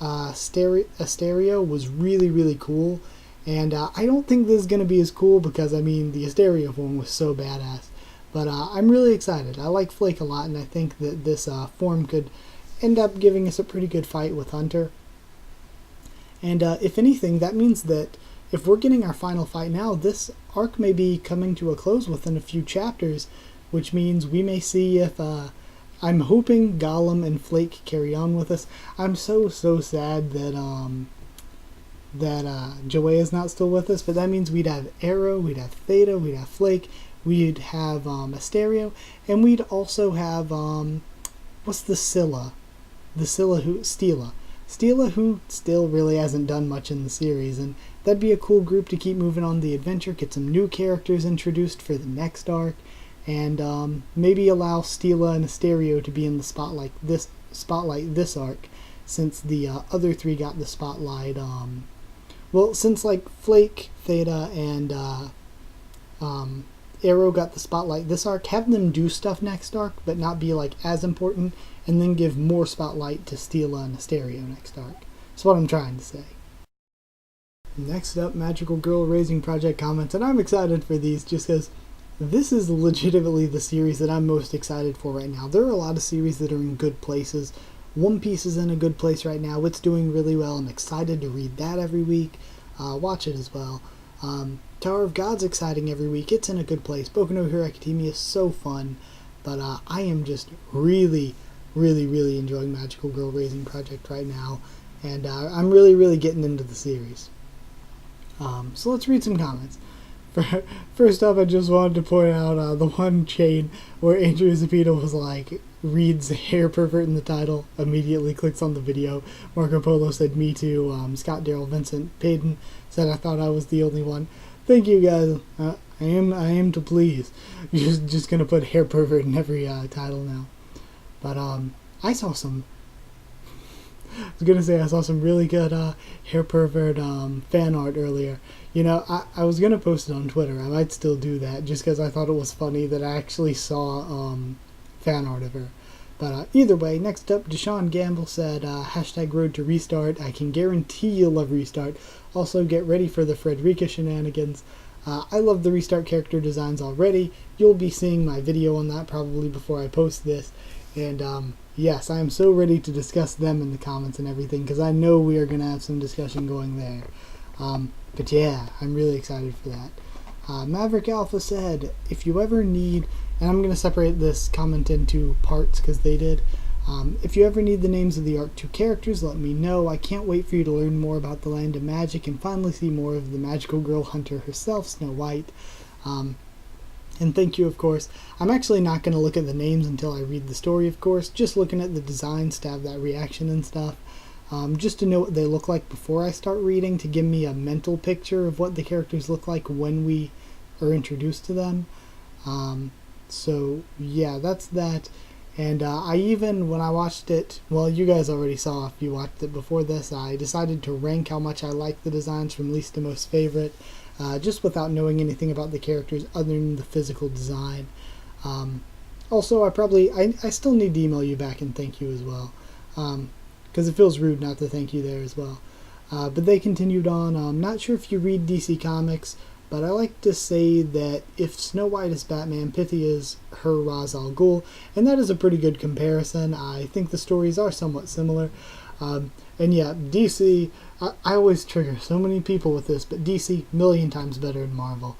Asterio was really, really cool. And I don't think this is going to be as cool because, I mean, the Asterio one was so badass. But I'm really excited. I like Flake a lot, and I think that this form could end up giving us a pretty good fight with Hunter. And if anything, that means that if we're getting our final fight now, this arc may be coming to a close within a few chapters, which means we may see if, I'm hoping Gollum and Flake carry on with us. I'm so sad that Joeya's not still with us, but that means we'd have Arrow, we'd have Theta, we'd have Flake, we'd have Asterio, and we'd also have, what's the Scylla? The Scylla who, Stila, who still really hasn't done much in the series, and that'd be a cool group to keep moving on the adventure, get some new characters introduced for the next arc, and maybe allow Stila and Asterio to be in the spotlight this arc, since the other three got the spotlight. Well, since like Flake, Theta, and Arrow got the spotlight this arc, have them do stuff next arc, but not be like as important, and then give more spotlight to Stila and Asterio next arc. That's what I'm trying to say. Next up, Magical Girl Raising Project comments, and I'm excited for these just because this is legitimately the series that I'm most excited for right now. There are a lot of series that are in good places. One Piece is in a good place right now. It's doing really well. I'm excited to read that every week. Watch it as well. Tower of God's exciting every week. It's in a good place. Boku no Hero Academia is so fun. But I am just really enjoying Magical Girl Raising Project right now. And I'm really getting into the series. So let's read some comments. First up, I just wanted to point out the one chain where Andrew Zapito was like, reads hair pervert in the title, immediately clicks on the video. Marco Polo said me too. Scott Darrell Vincent Payton said I thought I was the only one. Thank you guys. I am to please. Just gonna put hair pervert in every title now. But I saw some really good hair pervert fan art earlier. You know, I was gonna post it on Twitter. I might still do that just because I thought it was funny that I actually saw fan art of her. But either way, next up, Deshaun Gamble said, hashtag road to restart. I can guarantee you'll love restart. Also, get ready for the Frederica shenanigans. I love the restart character designs already. You'll be seeing my video on that probably before I post this. And yes, I am so ready to discuss them in the comments and everything because I know we are going to have some discussion going there. But yeah, I'm really excited for that. Maverick Alpha said, if you ever need, and I'm going to separate this comment into parts because they did. If you ever need the names of the Arc 2 characters, let me know. I can't wait for you to learn more about the Land of Magic and finally see more of the magical girl hunter herself, Snow White. And thank you, of course. I'm actually not going to look at the names until I read the story, of course. Just looking at the designs to have that reaction and stuff. Just to know what they look like before I start reading, to give me a mental picture of what the characters look like when we are introduced to them. So, yeah, that's that. And I even, when I watched it, well, you guys already saw if you watched it before this, I decided to rank how much I like the designs from least to most favorite, just without knowing anything about the characters other than the physical design. Also, I still need to email you back and thank you as well, because it feels rude not to thank you there as well. But they continued on. I'm not sure if you read DC Comics, but I like to say that if Snow White is Batman, Pythia is her Ra's al Ghul, and that is a pretty good comparison. I think the stories are somewhat similar. And yeah, DC, I always trigger so many people with this, but DC, million times better than Marvel.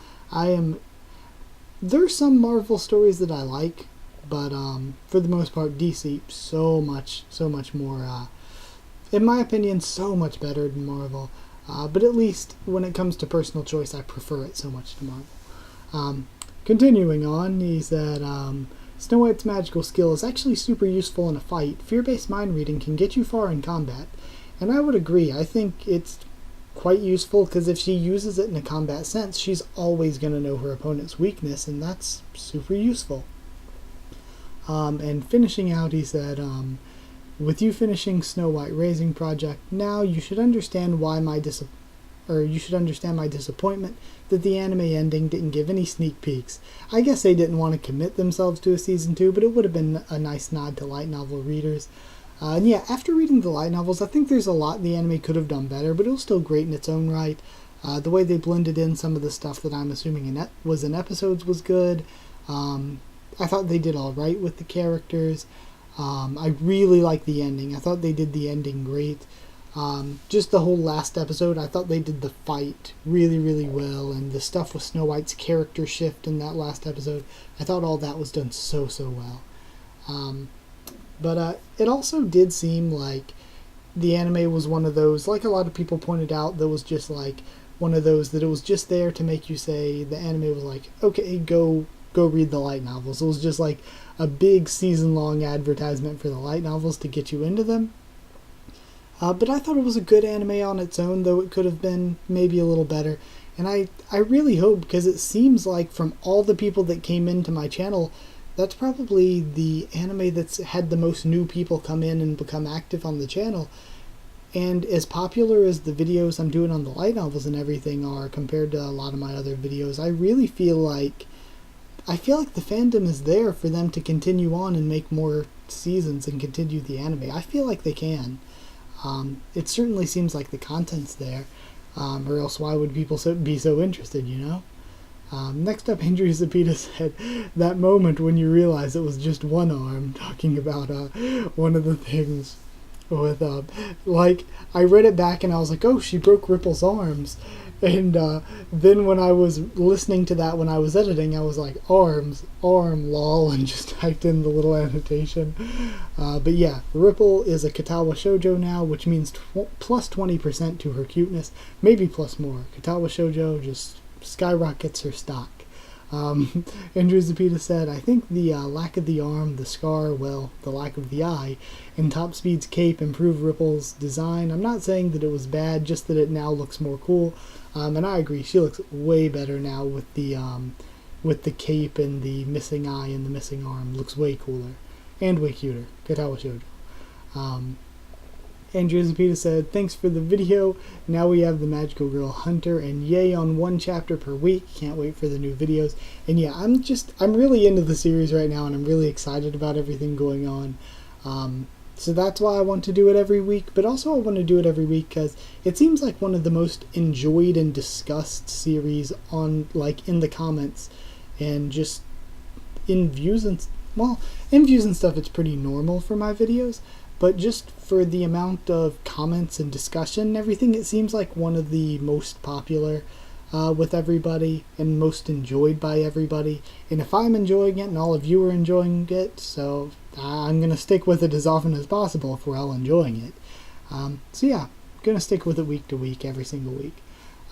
There's some Marvel stories that I like, but for the most part, DC, so much more, in my opinion, so much better than Marvel. But at least when it comes to personal choice, I prefer it so much to Marvel. Continuing on, he said, Snow White's magical skill is actually super useful in a fight. Fear-based mind reading can get you far in combat. And I would agree. I think it's quite useful because if she uses it in a combat sense, she's always going to know her opponent's weakness, and that's super useful. And finishing out, he said, with you finishing Snow White Raising Project now, you should understand why my disappointment that the anime ending didn't give any sneak peeks. I guess they didn't want to commit themselves to a season 2, but it would have been a nice nod to light novel readers. And yeah, after reading the light novels, I think there's a lot the anime could have done better, but it was still great in its own right. The way they blended in some of the stuff that I'm assuming was in episodes was good. I thought they did alright with the characters. I really liked the ending. I thought they did the ending great. Just the whole last episode, I thought they did the fight really well, and the stuff with Snow White's character shift in that last episode, I thought all that was done so well. But it also did seem like the anime was one of those, like a lot of people pointed out, that was just like one of those that it was just there to make you say, the anime was like, okay, go read the light novels. It was just like a big season-long advertisement for the light novels to get you into them. But I thought it was a good anime on its own, though it could have been maybe a little better. And I really hope, because it seems like from all the people that came into my channel, that's probably the anime that's had the most new people come in and become active on the channel. And as popular as the videos I'm doing on the light novels and everything are compared to a lot of my other videos, I really feel like the fandom is there for them to continue on and make more seasons and continue the anime. I feel like they can. It certainly seems like the content's there, or else why would people be so interested, you know? Next up, Andrew Zapita said, that moment when you realize it was just one arm, talking about one of the things with, like, I read it back and I was like, oh, she broke Ripple's arms. And then when I was listening to that when I was editing, I was like, arms, arm, lol, and just typed in the little annotation. But yeah, Ripple is a Katawa Shoujo now, which means plus 20% to her cuteness, maybe plus more. Katawa Shoujo just skyrockets her stock. Andrew Zapita said, I think the lack of the arm, the scar, well, the lack of the eye, and Top Speed's cape improved Ripple's design. I'm not saying that it was bad, just that it now looks more cool. And I agree, she looks way better now with the cape and the missing eye and the missing arm. Looks way cooler and way cuter. Katawa Shoujo. Andrea Zapita said, thanks for the video. Now we have the Magical Girl Hunter, and yay on one chapter per week. Can't wait for the new videos. And yeah, I'm really into the series right now, and I'm really excited about everything going on. So that's why I want to do it every week, but also I want to do it every week because it seems like one of the most enjoyed and discussed series on, like, in the comments, and just in views and, well, in views and stuff it's pretty normal for my videos. But just for the amount of comments and discussion and everything, it seems like one of the most popular with everybody and most enjoyed by everybody. And if I'm enjoying it and all of you are enjoying it, so I'm going to stick with it as often as possible if we're all enjoying it. So yeah, I'm going to stick with it week to week, every single week.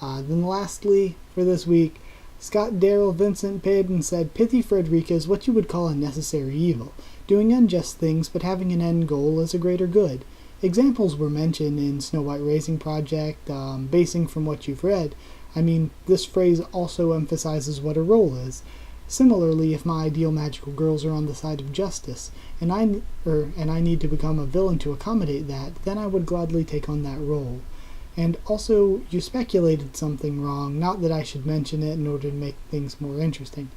Then lastly, for this week, Scott Darrell Vincent paid and said, Pithy Frederica is what you would call a necessary evil. Doing unjust things, but having an end goal as a greater good. Examples were mentioned in Snow White Racing Project, basing from what you've read. I mean, this phrase also emphasizes what a role is. Similarly, if my ideal magical girls are on the side of justice, and I need to become a villain to accommodate that, then I would gladly take on that role. And also, you speculated something wrong, not that I should mention it in order to make things more interesting.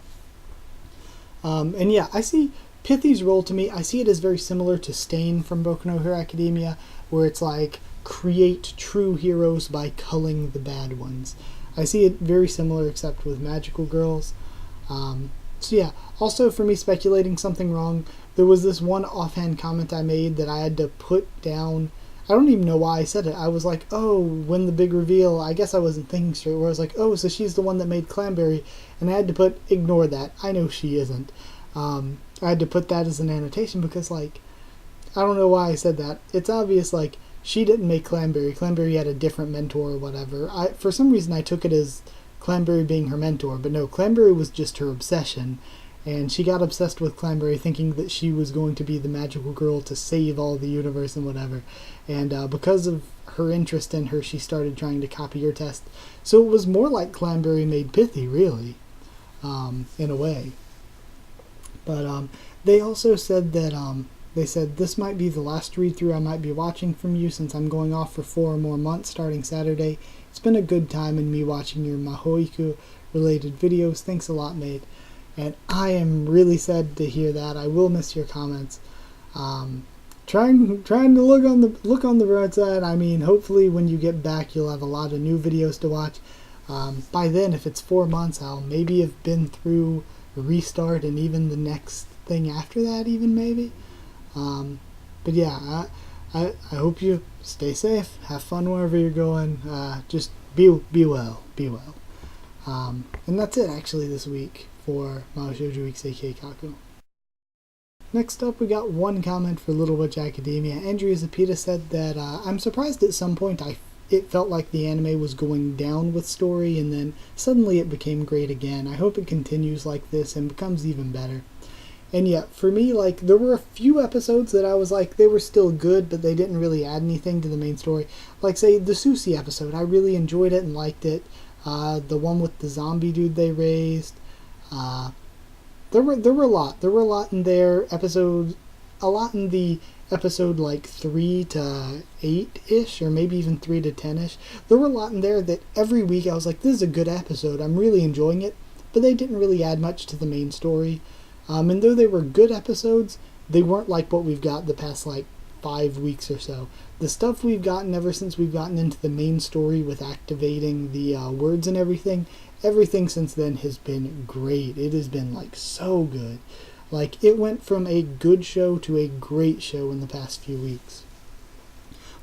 And yeah, I see Pithy's role to me, I see it as very similar to Stain from Boku no Hero Academia, where it's like, create true heroes by culling the bad ones. I see it very similar except with magical girls. So yeah, also for me speculating something wrong, there was this one offhand comment I made that I had to put down. I don't even know why I said it. I was like, oh, when the big reveal, I guess I wasn't thinking straight, where I was like, oh, so she's the one that made Clanberry, and I had to put, ignore that, I know she isn't. I had to put that as an annotation because, like, I don't know why I said that. It's obvious, like, she didn't make Clanberry. Clanberry had a different mentor or whatever. For some reason I took it as Clanberry being her mentor, but no, Clanberry was just her obsession, and she got obsessed with Clanberry thinking that she was going to be the magical girl to save all the universe and whatever, and because of her interest in her, she started trying to copy her test. So it was more like Clanberry made Pithy, really, in a way. But they also said that they said this might be the last read-through I might be watching from you since I'm going off for 4 more months starting Saturday. It's been a good time in me watching your Mahoiku related videos. Thanks a lot, mate. And I am really sad to hear that. I will miss your comments. Trying to look on the bright side. I mean, hopefully when you get back you'll have a lot of new videos to watch. By then, if it's 4 months, I'll maybe have been through Restart and even the next thing after that, even maybe. But yeah, I hope you stay safe, have fun wherever you're going, just be well. And that's it actually this week for Mahou Shoujo Weeks aka Haku. Next up, we got one comment for Little Witch Academia. Andrea Zapita said that I'm surprised at some point it felt like the anime was going down with story and then suddenly it became great again. I hope it continues like this and becomes even better. And yeah, for me, like, there were a few episodes that I was like, they were still good, but they didn't really add anything to the main story. Like, say, the Susie episode, I really enjoyed it and liked it. The one with the zombie dude they raised. There were a lot. There were a lot in their episodes, a lot in the episode like 3 to 8-ish, or maybe even 3 to 10-ish. There were a lot in there that every week I was like, this is a good episode, I'm really enjoying it, but they didn't really add much to the main story. And though they were good episodes, they weren't like what we've got the past like 5 weeks or so. The stuff we've gotten ever since we've gotten into the main story with activating the words and everything since then has been great. It has been like so good. Like, it went from a good show to a great show in the past few weeks.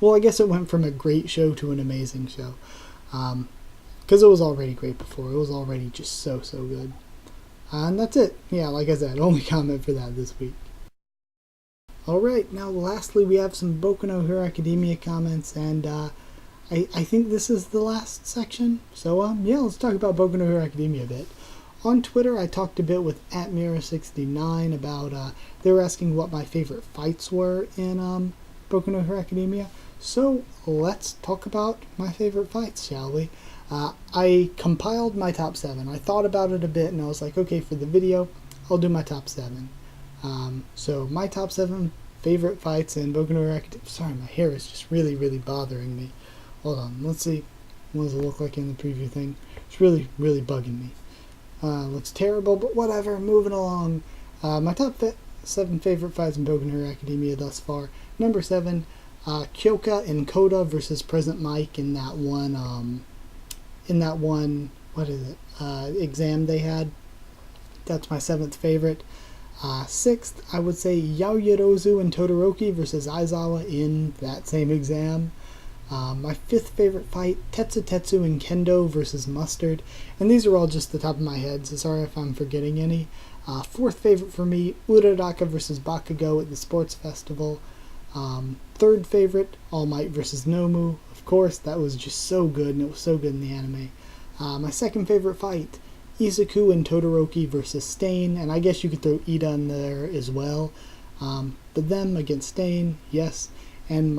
Well, I guess it went from a great show to an amazing show. because it was already great before. It was already just so good. And that's it. Yeah, like I said, only comment for that this week. Alright, now lastly we have some Boku no Hero Academia comments, and I think this is the last section. So yeah, let's talk about Boku no Hero Academia a bit. On Twitter I talked a bit with @Mira69 about, they were asking what my favorite fights were in Boku no Hero Academia. So let's talk about my favorite fights, shall we? I compiled my top 7. I thought about it a bit and I was like, okay, for the video, I'll do my top 7. So my top 7 favorite fights in Boku no Hero Academia. Sorry, my hair is just really bothering me. Hold on, let's see. What does it look like in the preview thing? It's really bugging me. Looks terrible, but whatever, moving along. My top 7 favorite fights in Boku no Hero Academia thus far. Number 7, Kyoka and Koda versus Present Mike in that one, what is it, exam they had. That's my 7th favorite. 6th, I would say Yaoyorozu and Todoroki versus Aizawa in that same exam. My 5th favorite fight, Tetsu and Kendo versus Mustard. And these are all just the top of my head, so sorry if I'm forgetting any. 4th favorite for me, Uradaka versus Bakugo at the sports festival. 3rd favorite, All Might versus Nomu. Of course, that was just so good, and it was so good in the anime. My 2nd favorite fight, Ichigo and Todoroki versus Stain, and I guess you could throw Ida in there as well. But them against Stain, yes. And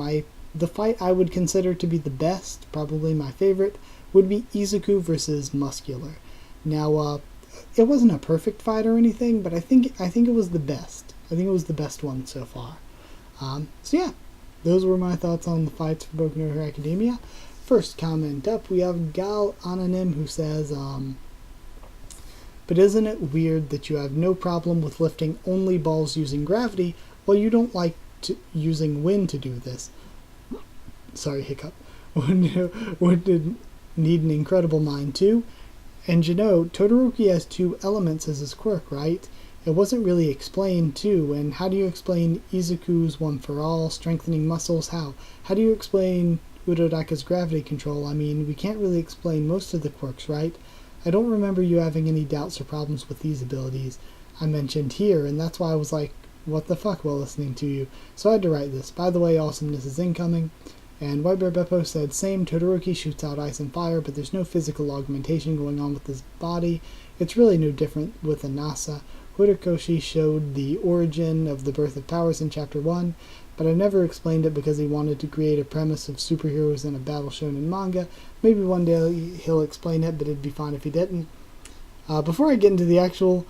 the fight I would consider to be the best, probably my favorite, would be Ichigo versus Muscular. Now, it wasn't a perfect fight or anything, but I think it was the best. I think it was the best one so far. So yeah, those were my thoughts on the fights for Boku no Hero Academia. First comment up, we have Gal Anonym who says, but isn't it weird that you have no problem with lifting only balls using gravity, while you don't like using wind to do this? Sorry, hiccup. Would need an incredible mind too? And you know, Todoroki has 2 elements as his quirk, right? It wasn't really explained too, and how do you explain Izuku's one for all, strengthening muscles? How do you explain Uradaka's gravity control? I mean, we can't really explain most of the quirks, right? I don't remember you having any doubts or problems with these abilities I mentioned here, and that's why I was like, what the fuck while listening to you. So I had to write this. By the way, awesomeness is incoming. And White Bear Beppo said, same, Todoroki shoots out ice and fire, but there's no physical augmentation going on with his body. It's really no different with Anasa. Horikoshi showed the origin of the birth of powers in Chapter 1, but I never explained it because he wanted to create a premise of superheroes in a battle shown in manga. Maybe one day he'll explain it, but it'd be fine if he didn't. Before I get into the actual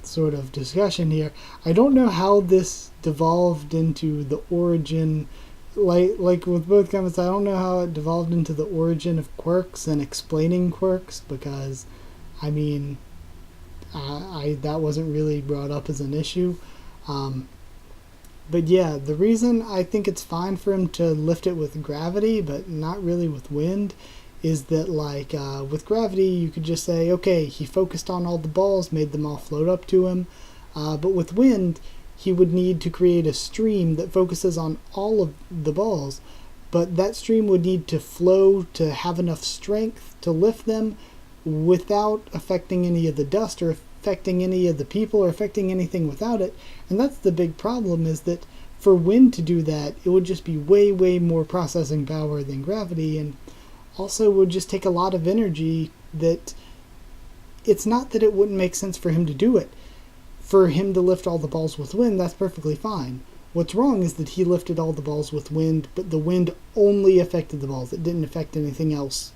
sort of discussion here, I don't know how this devolved into the origin, like with both comments, I don't know how it devolved into the origin of quirks and explaining quirks, because I mean, that wasn't really brought up as an issue. But yeah, the reason I think it's fine for him to lift it with gravity, but not really with wind, is that like with gravity you could just say, okay, he focused on all the balls, made them all float up to him. But with wind, he would need to create a stream that focuses on all of the balls, but that stream would need to flow to have enough strength to lift them without affecting any of the dust or affecting any of the people or affecting anything without it. And that's the big problem, is that for wind to do that, it would just be way more processing power than gravity, and also would just take a lot of energy. That it's not that it wouldn't make sense for him to do it. For him to lift all the balls with wind, that's perfectly fine. What's wrong is that he lifted all the balls with wind, but the wind only affected the balls. It didn't affect anything else,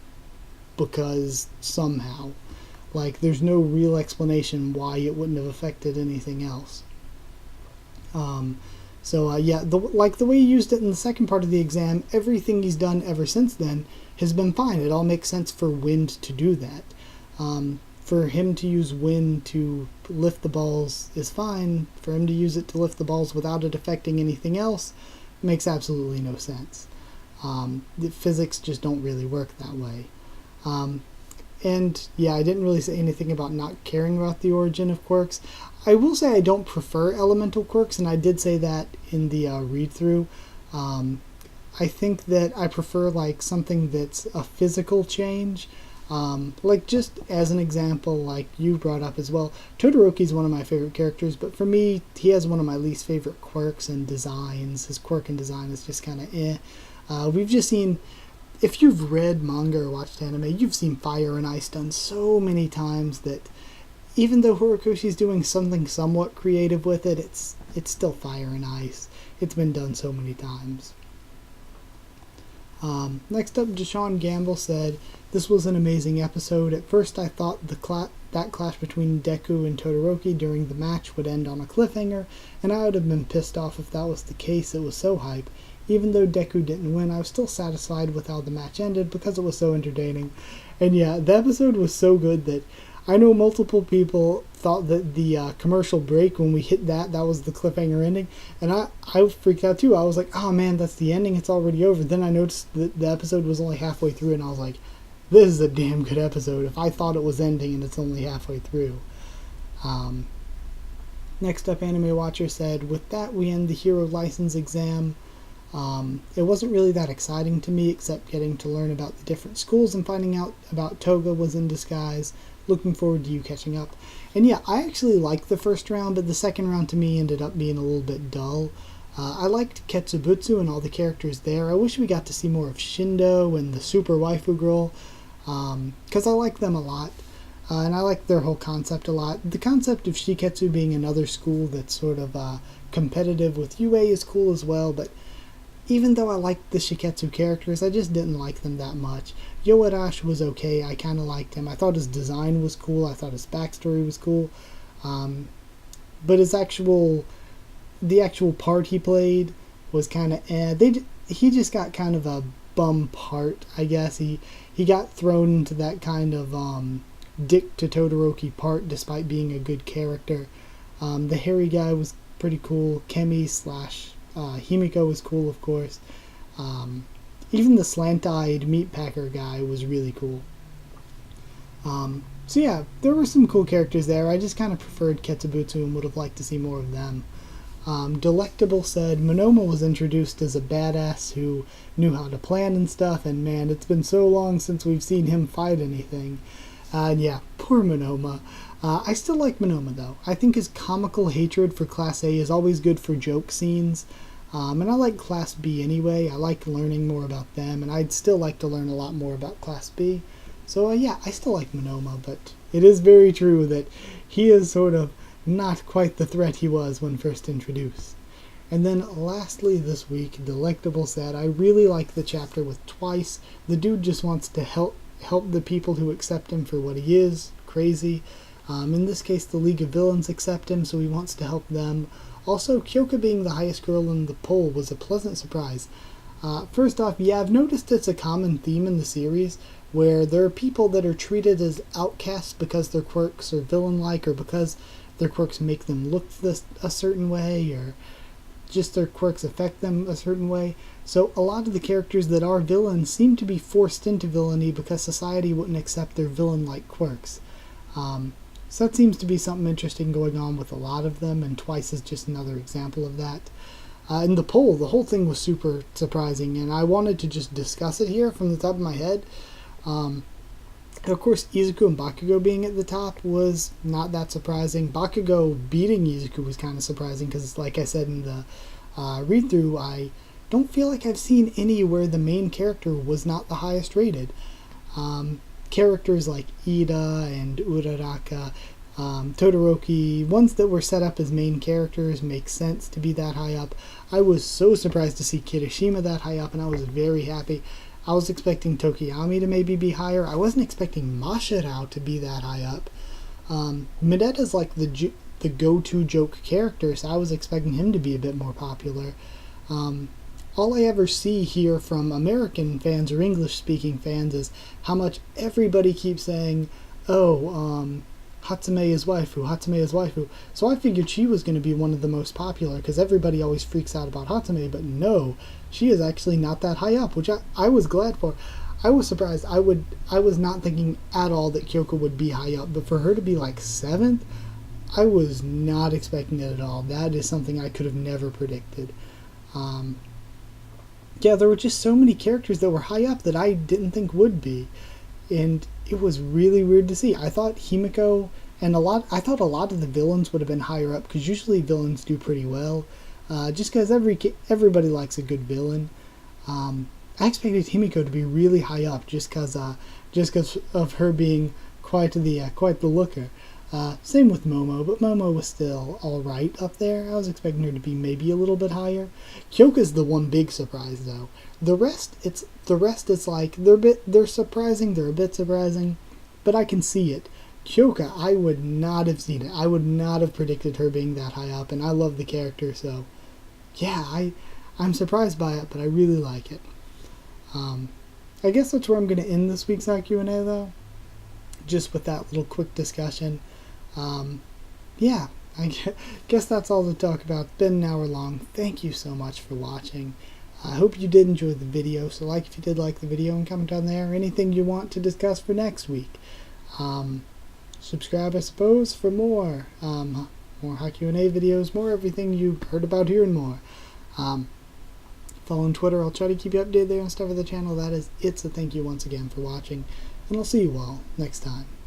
because somehow, like, there's no real explanation why it wouldn't have affected anything else. Yeah, the way he used it in the second part of the exam, everything he's done ever since then has been fine. It all makes sense for wind to do that. For him to use wind to lift the balls is fine. For him to use it to lift the balls without it affecting anything else makes absolutely no sense. The physics just don't really work that way. And yeah, I didn't really say anything about not caring about the origin of quirks. I will say I don't prefer elemental quirks, and I did say that in the read-through. I think that I prefer like something that's a physical change. Like just as an example, like you brought up as well, Todoroki's one of my favorite characters, but for me, he has one of my least favorite quirks and designs. His quirk and design is just kind of eh. We've just seen, if you've read manga or watched anime, you've seen Fire and Ice done so many times that even though Horikoshi's doing something somewhat creative with it, it's still Fire and Ice. It's been done so many times. Next up, Deshaun Gamble said, "This was an amazing episode. At first I thought that clash between Deku and Todoroki during the match would end on a cliffhanger, and I would have been pissed off if that was the case. It was so hype. Even though Deku didn't win, I was still satisfied with how the match ended because it was so entertaining." And yeah, the episode was so good that I know multiple people thought that the commercial break, when we hit that was the cliffhanger ending. And I freaked out too. I was like, oh man, that's the ending. It's already over. Then I noticed that the episode was only halfway through, and I was like, this is a damn good episode if I thought it was ending and it's only halfway through. Next up, Anime Watcher said, "With that, we end the Hero License exam. It wasn't really that exciting to me, except getting to learn about the different schools and finding out about Toga was in disguise. Looking forward to you catching up." And yeah, I actually liked the first round, but the second round to me ended up being a little bit dull. I liked Ketsubutsu and all the characters there. I wish we got to see more of Shindo and the super waifu girl, because I like them a lot. And I like their whole concept a lot. The concept of Shiketsu being another school that's sort of competitive with UA is cool as well, but even though I liked the Shiketsu characters, I just didn't like them that much. Yoarashi was okay, I kind of liked him. I thought his design was cool, I thought his backstory was cool. But the actual part he played was kind of he just got kind of a bum part, I guess. He got thrown into that kind of dick to Todoroki part despite being a good character. The hairy guy was pretty cool. Kemi / Himiko was cool, of course. Even the slant-eyed meatpacker guy was really cool. So yeah, there were some cool characters there. I just kind of preferred Ketsubutsu and would have liked to see more of them. Delectable said, "Monomo was introduced as a badass who knew how to plan and stuff, and man, it's been so long since we've seen him fight anything." And yeah, poor Monoma. I still like Monoma though. I think his comical hatred for Class A is always good for joke scenes. And I like Class B anyway. I like learning more about them, and I'd still like to learn a lot more about Class B. So yeah, I still like Monoma, but it is very true that he is sort of not quite the threat he was when first introduced. And then lastly this week, Delectable said, "I really like the chapter with Twice. The dude just wants to help the people who accept him for what he is. Crazy. In this case, the League of Villains accept him, so he wants to help them. Also, Kyoka being the highest girl in the poll was a pleasant surprise." First off, yeah, I've noticed it's a common theme in the series, where there are people that are treated as outcasts because their quirks are villain-like, or because their quirks make them look a certain way, or just their quirks affect them a certain way. So a lot of the characters that are villains seem to be forced into villainy because society wouldn't accept their villain-like quirks. So that seems to be something interesting going on with a lot of them, and Twice is just another example of that. In the poll, the whole thing was super surprising, and I wanted to just discuss it here from the top of my head. Of course, Izuku and Bakugo being at the top was not that surprising. Bakugo beating Izuku was kind of surprising because, like I said in the read-through, I don't feel like I've seen any where the main character was not the highest rated. Characters like Ida and Uraraka, Todoroki, ones that were set up as main characters, make sense to be that high up. I was so surprised to see Kirishima that high up, and I was very happy. I was expecting Tokiyami to maybe be higher. I wasn't expecting Mashirao to be that high up. Midetta's like the go-to joke character, so I was expecting him to be a bit more popular. All I ever see here from American fans or English-speaking fans is how much everybody keeps saying, Hatsume is waifu, Hatsume is waifu. So I figured she was going to be one of the most popular, because everybody always freaks out about Hatsume, but no, she is actually not that high up, which I was glad for. I was surprised. I was not thinking at all that Kyoko would be high up, but for her to be like 7th, I was not expecting it at all. That is something I could have never predicted. yeah, there were just so many characters that were high up that I didn't think would be, and it was really weird to see. I thought Kimiko and I thought a lot of the villains would have been higher up, because usually villains do pretty well, just because everybody likes a good villain. I expected Kimiko to be really high up, just because of her being quite the looker. Same with Momo, but Momo was still all right up there. I was expecting her to be maybe a little bit higher. Kyoka's the one big surprise, though. The rest, it's like they're surprising. They're a bit surprising, but I can see it. Kyoka, I would not have seen it. I would not have predicted her being that high up, and I love the character, so yeah, I'm surprised by it, but I really like it. I guess that's where I'm going to end this week's HaQ&A, though, just with that little quick discussion. Yeah, I guess that's all to talk about. It's been an hour long. Thank you so much for watching. I hope you did enjoy the video, so like if you did like the video and comment down there anything you want to discuss for next week. Subscribe, I suppose, for more HaQ&A videos, more everything you've heard about here and more. Follow on Twitter. I'll try to keep you updated there and stuff with the channel. That is it, so thank you once again for watching, and I'll see you all next time.